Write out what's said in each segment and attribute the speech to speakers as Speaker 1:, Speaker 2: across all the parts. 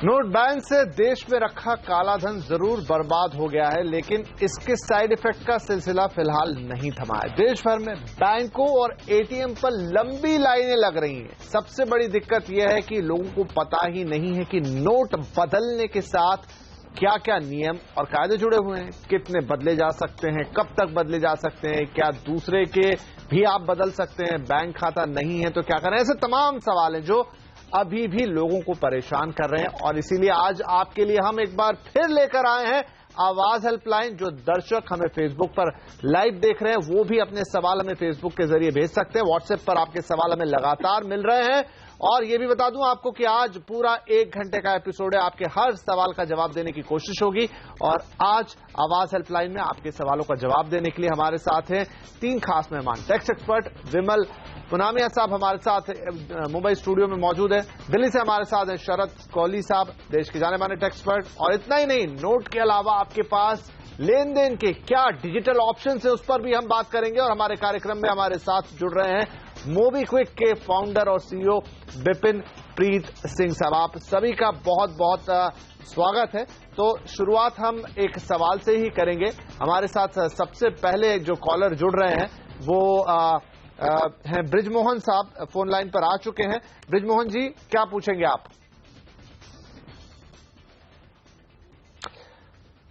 Speaker 1: Note ban से देश में रखा काला धन जरूर बर्बाद हो गया है, लेकिन इसके साइड इफेक्ट का सिलसिला फिलहाल नहीं थमा है। देश भर में बैंकों और एटीएम पर लंबी लाइनें लग रही हैं। सबसे बड़ी दिक्कत यह है कि लोगों को पता ही नहीं है कि नोट बदलने के साथ क्या क्या नियम और कायदे जुड़े हुए हैं, कितने बदले जा सकते हैं, कब तक बदले जा सकते हैं, क्या दूसरे के भी आप बदल सकते हैं, बैंक खाता नहीं है तो क्या करें। ऐसे तमाम सवाल हैं जो अभी भी लोगों को परेशान कर रहे हैं और इसीलिए आज आपके लिए हम एक बार फिर लेकर आए हैं आवाज हेल्पलाइन। जो दर्शक हमें फेसबुक पर लाइव देख रहे हैं वो भी अपने सवाल हमें फेसबुक के जरिए भेज सकते हैं। व्हाट्सएप पर आपके सवाल हमें लगातार मिल रहे हैं और ये भी बता दूं आपको कि आज पूरा 1 घंटे का एपिसोड है। आपके हर सवाल का जवाब देने की कोशिश होगी और आज आवाज हेल्पलाइन में आपके सवालों का जवाब देने के लिए हमारे साथ हैं 3 खास मेहमान। टैक्स एक्सपर्ट विमल पुनामिया साहब हमारे साथ मुंबई स्टूडियो में मौजूद है। दिल्ली से हमारे साथ हैं शरद कोहली साहब, देश के जाने माने टैक्स एक्सपर्ट। और इतना ही नहीं, नोट के अलावा आपके पास लेन देन के क्या डिजिटल ऑप्शन है उस पर भी हम बात करेंगे। और हमारे कार्यक्रम में हमारे साथ जुड़ रहे हैं मोबीक्विक के फाउंडर और सीईओ विपिन प्रीत सिंह साहब। आप सभी का बहुत बहुत स्वागत है। तो शुरुआत हम एक सवाल से ही करेंगे। हमारे साथ सबसे पहले जो कॉलर जुड़ रहे हैं वो हैं ब्रिजमोहन साहब, फोन लाइन पर आ चुके हैं। ब्रिजमोहन जी, क्या पूछेंगे आप?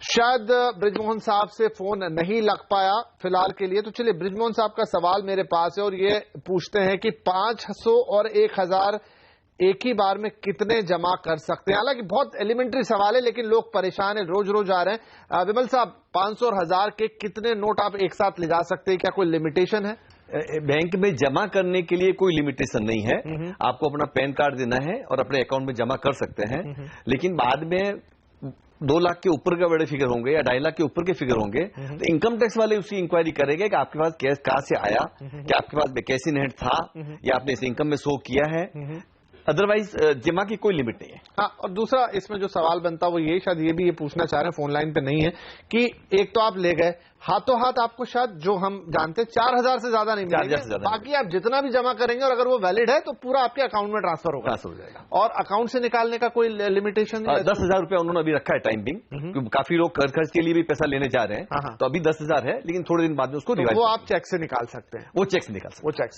Speaker 1: शायद ब्रिजमोहन साहब से फोन नहीं लग पाया फिलहाल के लिए, तो चलिए ब्रिजमोहन साहब का सवाल मेरे पास है और ये पूछते हैं कि 500 और 1000 एक ही बार में कितने जमा कर सकते हैं। हालांकि बहुत एलिमेंट्री सवाल है लेकिन लोग परेशान हैं, रोज रोज आ रहे हैं। विमल साहब, 500 और 1000 के कितने नोट आप एक साथ ले जा सकते हैं? क्या कोई लिमिटेशन है?
Speaker 2: बैंक में जमा करने के लिए कोई लिमिटेशन नहीं है। आपको अपना पैन कार्ड देना है और अपने अकाउंट में जमा कर सकते हैं। लेकिन बाद में 2 लाख के ऊपर का बड़े फिगर होंगे या 2.5 लाख के ऊपर के फिगर होंगे तो इनकम टैक्स वाले उसकी इंक्वायरी करेंगे कि आपके पास कैश कहां से आया, क्या आपके पास वैकेशन हेड था या आपने इसे इनकम में शो किया है। अदरवाइज जमा की कोई लिमिट नहीं है।
Speaker 1: हाँ, और दूसरा इसमें जो सवाल बनता है वो ये, शायद ये भी ये पूछना चाह रहे हैं, फोन लाइन पे नहीं है, कि एक तो आप ले गए हाथों हाथ, आपको शायद जो हम जानते हैं 4000 से ज्यादा नहीं मिलेगा, बाकी आप जितना भी जमा करेंगे और अगर वो वैलिड है तो पूरा आपके अकाउंट में ट्रांसफर हो जाएगा। और अकाउंट से निकालने का कोई लिमिटेशन नहीं?
Speaker 2: 10,000 रुपया उन्होंने अभी रखा है टाइम बिंग। काफी लोग कर खर्च के लिए भी पैसा लेने जा रहे हैं, तो अभी 10,000 है लेकिन थोड़े दिन बाद में उसको
Speaker 1: वो आप चेक से निकाल सकते हैं।
Speaker 2: वो चेक से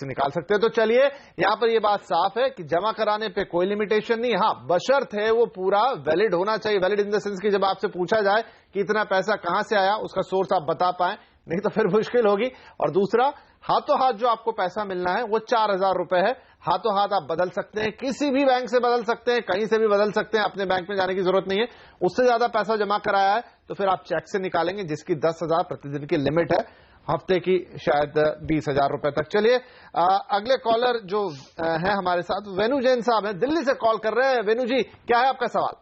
Speaker 2: निकाल सकते हैं।
Speaker 1: तो चलिए, यहाँ पर ये बात साफ है कि जमा कराने पे कोई लिमिटेशन नहीं। हाँ, बशर्त है वो पूरा वैलिड होना चाहिए। वैलिड इन द सेंस कि जब आपसे पूछा जाए कि इतना पैसा कहां से आया, उसका सोर्स आप बता पाए, नहीं तो फिर मुश्किल होगी। और दूसरा, हाथों हाथ जो आपको पैसा मिलना है वो 4000 रुपए है। हाथों हाथ आप बदल सकते हैं, किसी भी बैंक से बदल सकते हैं, कहीं से भी बदल सकते हैं, अपने बैंक में जाने की जरूरत नहीं है। उससे ज्यादा पैसा जमा कराया है तो फिर आप चेक से निकालेंगे, जिसकी 10,000 प्रतिदिन की लिमिट है, हफ्ते की शायद 20,000 रुपए तक। चलिए अगले कॉलर जो है हमारे साथ, वेनु जैन साहब हैं, दिल्ली से कॉल कर रहे हैं। वेनु जी, क्या है आपका सवाल?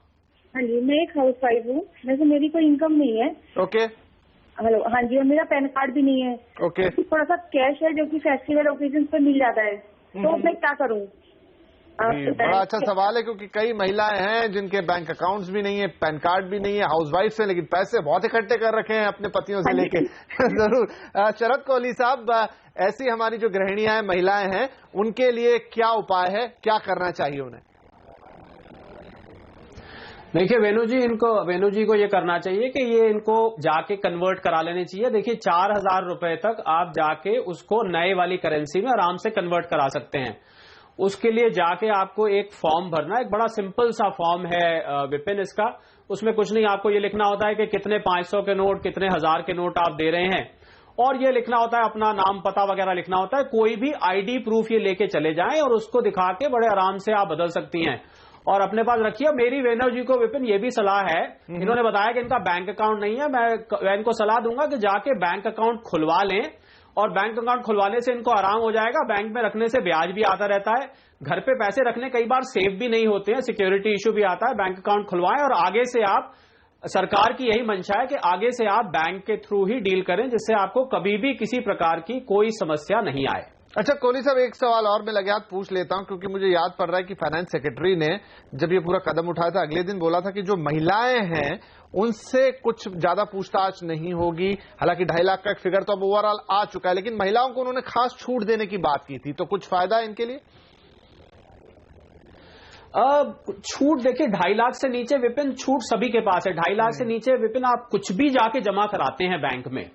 Speaker 3: हाँ जी, मैं एक हाउस वाइफ हूँ, वैसे मेरी कोई इनकम नहीं है।
Speaker 1: ओके।
Speaker 3: हेलो, हाँ जी, और मेरा पैन कार्ड भी नहीं है।
Speaker 1: ओके।
Speaker 3: थोड़ा सा कैश है जो कि फेस्टिवल ओकेजन पे मिल जाता है, तो मैं क्या करूँ?
Speaker 1: बड़ा अच्छा सवाल है, क्योंकि कई महिलाएं हैं जिनके बैंक अकाउंट्स भी नहीं है, पैन कार्ड भी नहीं है, हाउस वाइफ है, लेकिन पैसे बहुत इकट्ठे कर रखे हैं अपने पतियों से लेके। जरूर शरद कोहली साहब, ऐसी हमारी जो गृहिणियां हैं, महिलाएं हैं, उनके लिए क्या उपाय है, क्या करना चाहिए उन्हें?
Speaker 4: देखिए वेनु जी को ये करना चाहिए कि ये इनको जाके कन्वर्ट करा लेने चाहिए। देखिए 4000 रुपए तक आप जाके उसको नए वाली करेंसी में आराम से कन्वर्ट करा सकते हैं। उसके लिए जाके आपको एक फॉर्म भरना, एक बड़ा सिंपल सा फॉर्म है विपिन इसका। उसमें कुछ नहीं, आपको ये लिखना होता है कि कितने 500 के नोट, कितने 1000 के नोट आप दे रहे हैं, और ये लिखना होता है अपना नाम पता वगैरह लिखना होता है। कोई भी आईडी प्रूफ ये लेके चले जाएं और उसको दिखा के बड़े आराम से आप बदल सकती हैं और अपने पास रखिए। मेरी वेनु जी को विपिन ये भी सलाह है, इन्होंने बताया कि इनका बैंक अकाउंट नहीं है, मैं इनको सलाह दूंगा कि जाके बैंक अकाउंट खुलवा लें, और बैंक अकाउंट खुलवाने से इनको आराम हो जाएगा। बैंक में रखने से ब्याज भी आता रहता है, घर पे पैसे रखने कई बार सेफ भी नहीं होते हैं, सिक्योरिटी इश्यू भी आता है। बैंक अकाउंट खुलवाएं और आगे से आप, सरकार की यही मंशा है कि आगे से आप बैंक के थ्रू ही डील करें, जिससे आपको कभी भी किसी प्रकार की कोई समस्या नहीं आए।
Speaker 1: अच्छा कोहली साहब, एक सवाल और मैं लगे हाथ पूछ लेता हूं, क्योंकि मुझे याद पड़ रहा है कि फाइनेंस सेक्रेटरी ने जब ये पूरा कदम उठाया था, अगले दिन बोला था कि जो महिलाएं हैं उनसे कुछ ज्यादा पूछताछ नहीं होगी। हालांकि 2.5 लाख का एक फिगर तो अब ओवरऑल आ चुका है, लेकिन महिलाओं को उन्होंने खास छूट देने की बात की थी, तो कुछ फायदा इनके लिए?
Speaker 4: छूट देखिए 2.5 लाख से नीचे विपिन छूट सभी के पास है। 2.5 लाख से नीचे विपिन आप कुछ भी जाके जमा कराते हैं बैंक में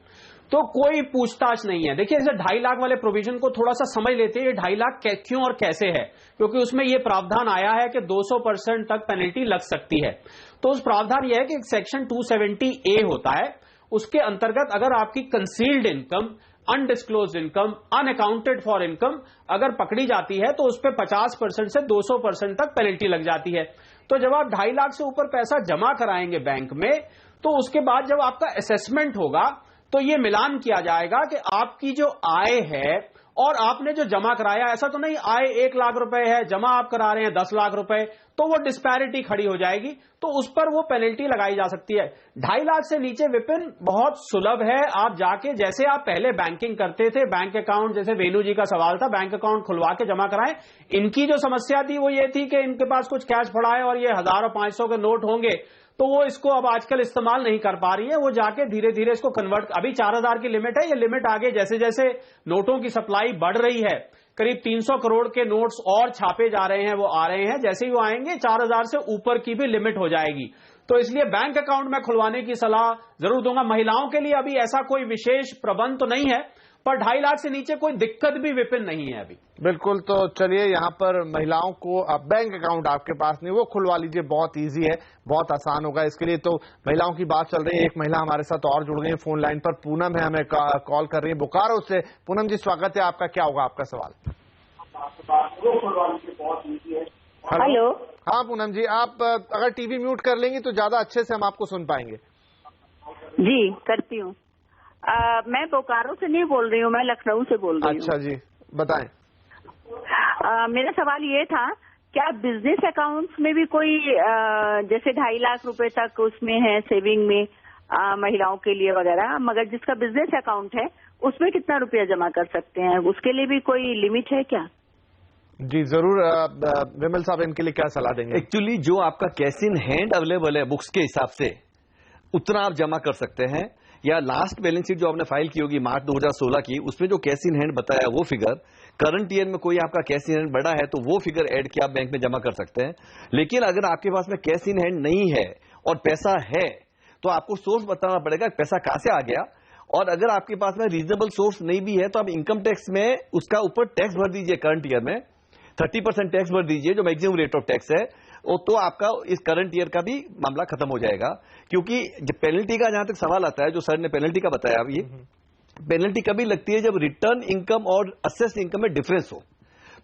Speaker 4: तो कोई पूछताछ नहीं है। देखिए इसे 2.5 लाख वाले प्रोविजन को थोड़ा सा समझ लेते हैं, ये 2.5 लाख क्यों और कैसे है, क्योंकि उसमें ये प्रावधान आया है कि 200% तक पेनल्टी लग सकती है। तो उस प्रावधान यह है कि सेक्शन 270A होता है, उसके अंतर्गत अगर आपकी concealed income, undisclosed income, unaccounted for income अगर पकड़ी जाती है तो उस पर 50% से 200% तक पेनल्टी लग जाती है। तो जब आप 2.5 लाख से ऊपर पैसा जमा कराएंगे बैंक में तो उसके बाद जब आपका असेसमेंट होगा तो ये मिलान किया जाएगा कि आपकी जो आय है और आपने जो जमा कराया, ऐसा तो नहीं आय 1 लाख रुपए है, जमा आप करा रहे हैं 10 लाख रुपए, तो वो डिस्पैरिटी खड़ी हो जाएगी, तो उस पर वो पेनल्टी लगाई जा सकती है। 2.5 लाख से नीचे विपिन बहुत सुलभ है, आप जाके जैसे आप पहले बैंकिंग करते थे, बैंक अकाउंट, जैसे वेणु जी का सवाल था, बैंक अकाउंट खुलवा के जमा कराएं। इनकी जो समस्या थी वो ये थी कि इनके पास कुछ कैश पड़ा है और ये 1000 और 500 के नोट होंगे तो वो इसको अब आजकल इस्तेमाल नहीं कर पा रही है, वो जाके धीरे धीरे इसको कन्वर्ट, अभी 4000 की लिमिट है, ये लिमिट आगे जैसे जैसे नोटों की सप्लाई बढ़ रही है, करीब 300 करोड़ के नोट्स और छापे जा रहे हैं, वो आ रहे हैं, जैसे ही वो आएंगे 4000 से ऊपर की भी लिमिट हो जाएगी। तो इसलिए बैंक अकाउंट में खुलवाने की सलाह जरूर दूंगा। महिलाओं के लिए अभी ऐसा कोई विशेष प्रबंध तो नहीं है, पर 2.5 लाख से नीचे कोई दिक्कत भी विपिन नहीं है अभी।
Speaker 1: बिल्कुल, तो चलिए यहाँ पर महिलाओं को अब बैंक अकाउंट आपके पास नहीं, वो खुलवा लीजिए, बहुत इजी है, बहुत आसान होगा इसके लिए। तो महिलाओं की बात चल रही है, एक महिला हमारे साथ और जुड़ गई है फोन लाइन पर, पूनम है, हमें कॉल कर रही है बोकारो से। पूनम जी स्वागत है आपका, क्या होगा आपका सवाल?
Speaker 3: हेलो।
Speaker 1: हाँ पूनम जी, आप अगर टीवी म्यूट कर लेंगी तो ज्यादा अच्छे से हम आपको सुन पाएंगे।
Speaker 3: जी करती हूँ। मैं बोकारो से नहीं बोल रही हूँ, मैं लखनऊ से बोल रही हूँ।
Speaker 1: अच्छा जी, बताएं।
Speaker 3: मेरा सवाल ये था, क्या बिजनेस अकाउंट्स में भी कोई जैसे 2.5 लाख रुपए तक उसमें है सेविंग में महिलाओं के लिए वगैरह, मगर जिसका बिजनेस अकाउंट है उसमें कितना रुपया जमा कर सकते हैं, उसके लिए भी कोई लिमिट है क्या?
Speaker 1: जी जरूर, विमल साहब इनके लिए क्या सलाह देंगे?
Speaker 2: एक्चुअली जो आपका कैश इन हैंड अवेलेबल है बुक्स के हिसाब से उतना आप जमा कर सकते हैं, या लास्ट बैलेंस शीट जो आपने फाइल की होगी मार्च 2016 की, उसमें जो कैश इन हैंड बताया वो फिगर, करंट ईयर में कोई आपका कैश इन हैंड बढ़ा है तो वो फिगर ऐड किया आप बैंक में जमा कर सकते हैं। लेकिन अगर आपके पास में कैश इन हैंड नहीं है और पैसा है तो आपको सोर्स बताना पड़ेगा पैसा कहां से आ गया, और अगर आपके पास में रीजनेबल सोर्स नहीं भी है तो आप इनकम टैक्स में उसका ऊपर टैक्स भर दीजिए। करंट ईयर में 30% टैक्स भर दीजिए जो मैक्सिमम रेट ऑफ टैक्स है, तो आपका इस करंट ईयर का भी मामला खत्म हो जाएगा। क्योंकि जब पेनल्टी का जहां तक सवाल आता है, जो सर ने पेनल्टी का बताया, अब ये पेनल्टी कभी लगती है जब रिटर्न इनकम और असेस्ड इनकम में डिफरेंस हो।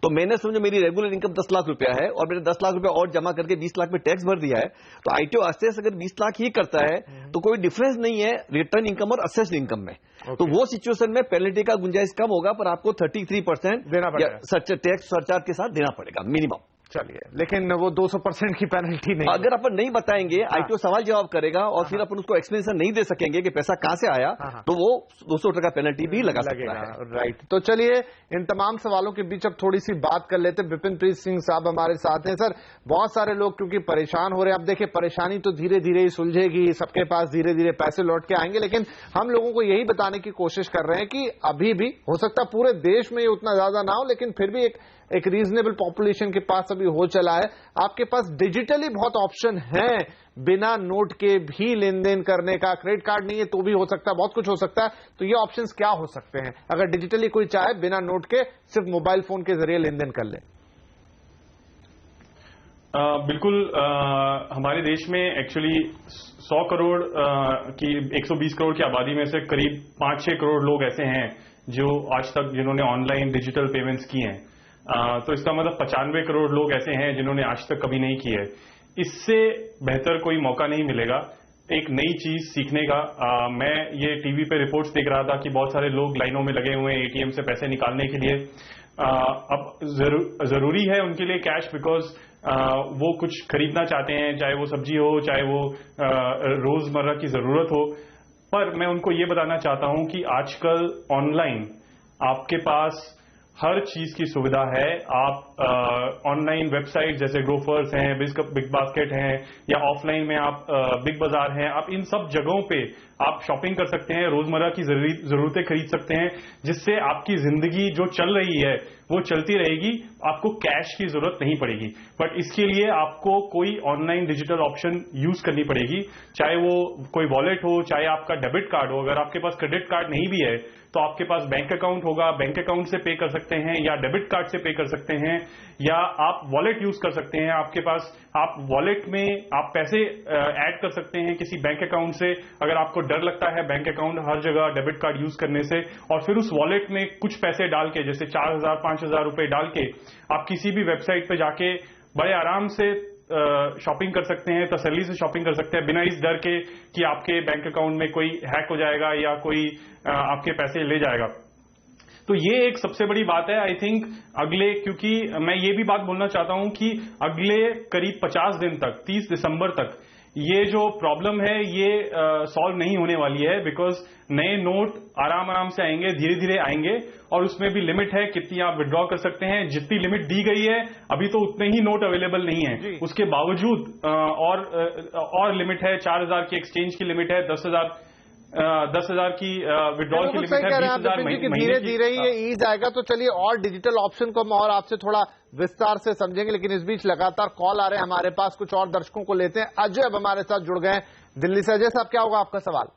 Speaker 2: तो मैंने समझो मेरी रेगुलर इनकम 10 लाख रुपया है और मैंने 10 लाख रुपया और जमा करके 20 लाख में टैक्स भर दिया है, तो आईटीओ असेस अगर 20 लाख ही करता है तो कोई डिफरेंस नहीं है रिटर्न इनकम और असेस्ड इनकम में। तो वो सिचुएशन में पेनल्टी का गुंजाइश कम होगा, पर आपको 33%
Speaker 1: देना पड़ेगा,
Speaker 2: टैक्स सरचार्ज के साथ देना पड़ेगा मिनिमम।
Speaker 1: चलिए, लेकिन वो 200% की पेनल्टी नहीं।
Speaker 2: अगर अपन नहीं बताएंगे आईटीओ सवाल जवाब करेगा और फिर अपन उसको एक्सप्लेनेशन नहीं दे सकेंगे कि पैसा कहां से आया, तो वो 200 टका पेनल्टी भी लगा सकता है।
Speaker 1: राइट, तो चलिए इन तमाम सवालों के बीच अब थोड़ी सी बात कर लेते हैं। विपिन प्रीत सिंह साहब हमारे साथ हैं। सर, बहुत सारे लोग क्योंकि परेशान हो रहे हैं, अब देखिए परेशानी तो धीरे धीरे ही सुलझेगी, सबके पास धीरे धीरे पैसे लौट के आएंगे, लेकिन हम लोगों को यही बताने की कोशिश कर रहे हैं कि अभी भी हो सकता है पूरे देश में ये उतना ज्यादा ना हो, लेकिन फिर भी एक रीजनेबल पॉपुलेशन के पास अभी हो चला है। आपके पास डिजिटली बहुत ऑप्शन है, बिना नोट के भी लेन देन करने का। क्रेडिट कार्ड नहीं है तो भी हो सकता है, बहुत कुछ हो सकता है। तो ये ऑप्शंस क्या हो सकते हैं अगर डिजिटली कोई चाहे बिना नोट के सिर्फ मोबाइल फोन के जरिए लेन देन कर ले?
Speaker 5: बिल्कुल, हमारे देश में एक्चुअली 100 करोड़ की 120 करोड़ की आबादी में से करीब 5-6 करोड़ लोग ऐसे हैं जो आज तक जिन्होंने ऑनलाइन डिजिटल पेमेंट्स की हैं। तो इसका मतलब 95 करोड़ लोग ऐसे हैं जिन्होंने आज तक कभी नहीं की है। इससे बेहतर कोई मौका नहीं मिलेगा एक नई चीज सीखने का। मैं ये टीवी पे रिपोर्ट्स देख रहा था कि बहुत सारे लोग लाइनों में लगे हुए हैं एटीएम से पैसे निकालने के लिए। अब जरूरी है उनके लिए कैश, बिकॉज वो कुछ खरीदना चाहते हैं, चाहे वो सब्जी हो, चाहे वो रोजमर्रा की जरूरत हो। पर मैं उनको ये बताना चाहता हूं कि आजकल ऑनलाइन आपके पास हर चीज की सुविधा है। आप ऑनलाइन वेबसाइट जैसे ग्रोफर्स हैं, बिग बास्केट हैं, या ऑफलाइन में आप बिग बाजार हैं, आप इन सब जगहों पे आप शॉपिंग कर सकते हैं, रोजमर्रा की जरूरतें खरीद सकते हैं, जिससे आपकी जिंदगी जो चल रही है वो चलती रहेगी, आपको कैश की जरूरत नहीं पड़ेगी। बट इसके लिए आपको कोई ऑनलाइन डिजिटल ऑप्शन यूज करनी पड़ेगी, चाहे वो कोई वॉलेट हो, चाहे आपका डेबिट कार्ड हो। अगर आपके पास क्रेडिट कार्ड नहीं भी है तो आपके पास बैंक अकाउंट होगा, बैंक अकाउंट से पे कर सकते हैं, या डेबिट कार्ड से पे कर सकते हैं, या आप वॉलेट यूज कर सकते हैं। आपके पास आप वॉलेट में आप पैसे ऐड कर सकते हैं किसी बैंक अकाउंट से, अगर आपको डर लगता है बैंक अकाउंट हर जगह डेबिट कार्ड यूज करने से। और फिर उस वॉलेट में कुछ पैसे डाल के, जैसे 4,000 5,000 रुपए डाल के आप किसी भी वेबसाइट पे जाके बड़े आराम से शॉपिंग कर सकते हैं, तसल्ली से शॉपिंग कर सकते हैं, बिना इस डर के कि आपके बैंक अकाउंट में कोई हैक हो जाएगा या कोई आपके पैसे ले जाएगा। तो ये एक सबसे बड़ी बात है। आई थिंक क्योंकि मैं ये भी बात बोलना चाहता हूं कि अगले करीब 50 दिन तक, 30 दिसंबर तक ये जो प्रॉब्लम है ये सॉल्व नहीं होने वाली है, बिकॉज नए नोट आराम से आएंगे, धीरे धीरे आएंगे, और उसमें भी लिमिट है कितनी आप विड्रॉ कर सकते हैं। जितनी लिमिट दी गई है अभी तो उतने ही नोट अवेलेबल नहीं है, उसके बावजूद और लिमिट है। 4,000 की एक्सचेंज की लिमिट है, 10,000 की विड्रॉल की लिमिट है, 20,000
Speaker 1: धीरे धीरे ये ईज आएगा। तो चलिए और डिजिटल ऑप्शन को हम और आपसे थोड़ा विस्तार से समझेंगे, लेकिन इस बीच लगातार कॉल आ रहे हैं हमारे पास, कुछ और दर्शकों को लेते हैं। अजय अब हमारे साथ जुड़ गए हैं दिल्ली से। अजय साहब, क्या होगा आपका सवाल?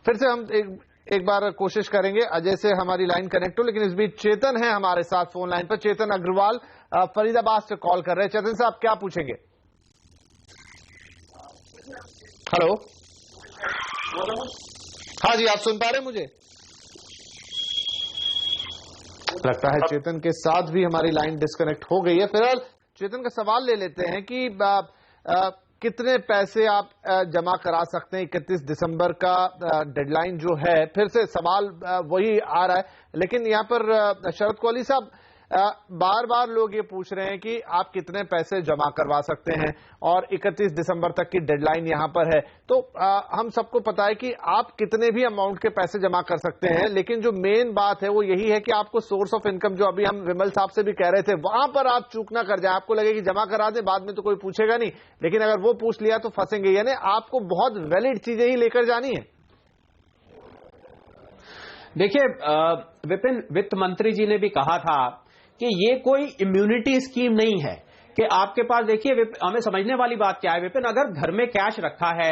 Speaker 1: फिर से हम एक बार कोशिश करेंगे अजय से हमारी लाइन कनेक्ट हो, लेकिन इस बीच चेतन है हमारे साथ फोन लाइन पर। चेतन अग्रवाल फरीदाबाद से कॉल कर रहे हैं। चेतन साहब, क्या पूछेंगे? हेलो, हाँ जी, आप सुन पा रहे हैं मुझे? लगता है चेतन के साथ भी हमारी लाइन डिस्कनेक्ट हो गई है। फिलहाल चेतन का सवाल ले लेते हैं कि कितने पैसे आप जमा करा सकते हैं। 31 दिसंबर का डेडलाइन जो है, फिर से सवाल वही आ रहा है, लेकिन यहाँ पर शरद कोहली साहब बार बार लोग ये पूछ रहे हैं कि आप कितने पैसे जमा करवा सकते हैं, और 31 दिसंबर तक की डेडलाइन यहां पर है। तो हम सबको पता है कि आप कितने भी अमाउंट के पैसे जमा कर सकते हैं, लेकिन जो मेन बात है वो यही है कि आपको सोर्स ऑफ इनकम, जो अभी हम विमल साहब से भी कह रहे थे, वहां पर आप चूक ना कर जाए। आपको लगे कि जमा करा दें, बाद में तो कोई पूछेगा नहीं, लेकिन अगर वो पूछ लिया तो फंसेंगे। यानी आपको बहुत वैलिड चीजें ही लेकर जानी है।
Speaker 4: देखिए विपिन, वित्त मंत्री जी ने भी कहा था कि ये कोई इम्यूनिटी स्कीम नहीं है कि आपके पास, देखिए हमें समझने वाली बात क्या है विपिन, अगर घर में कैश रखा है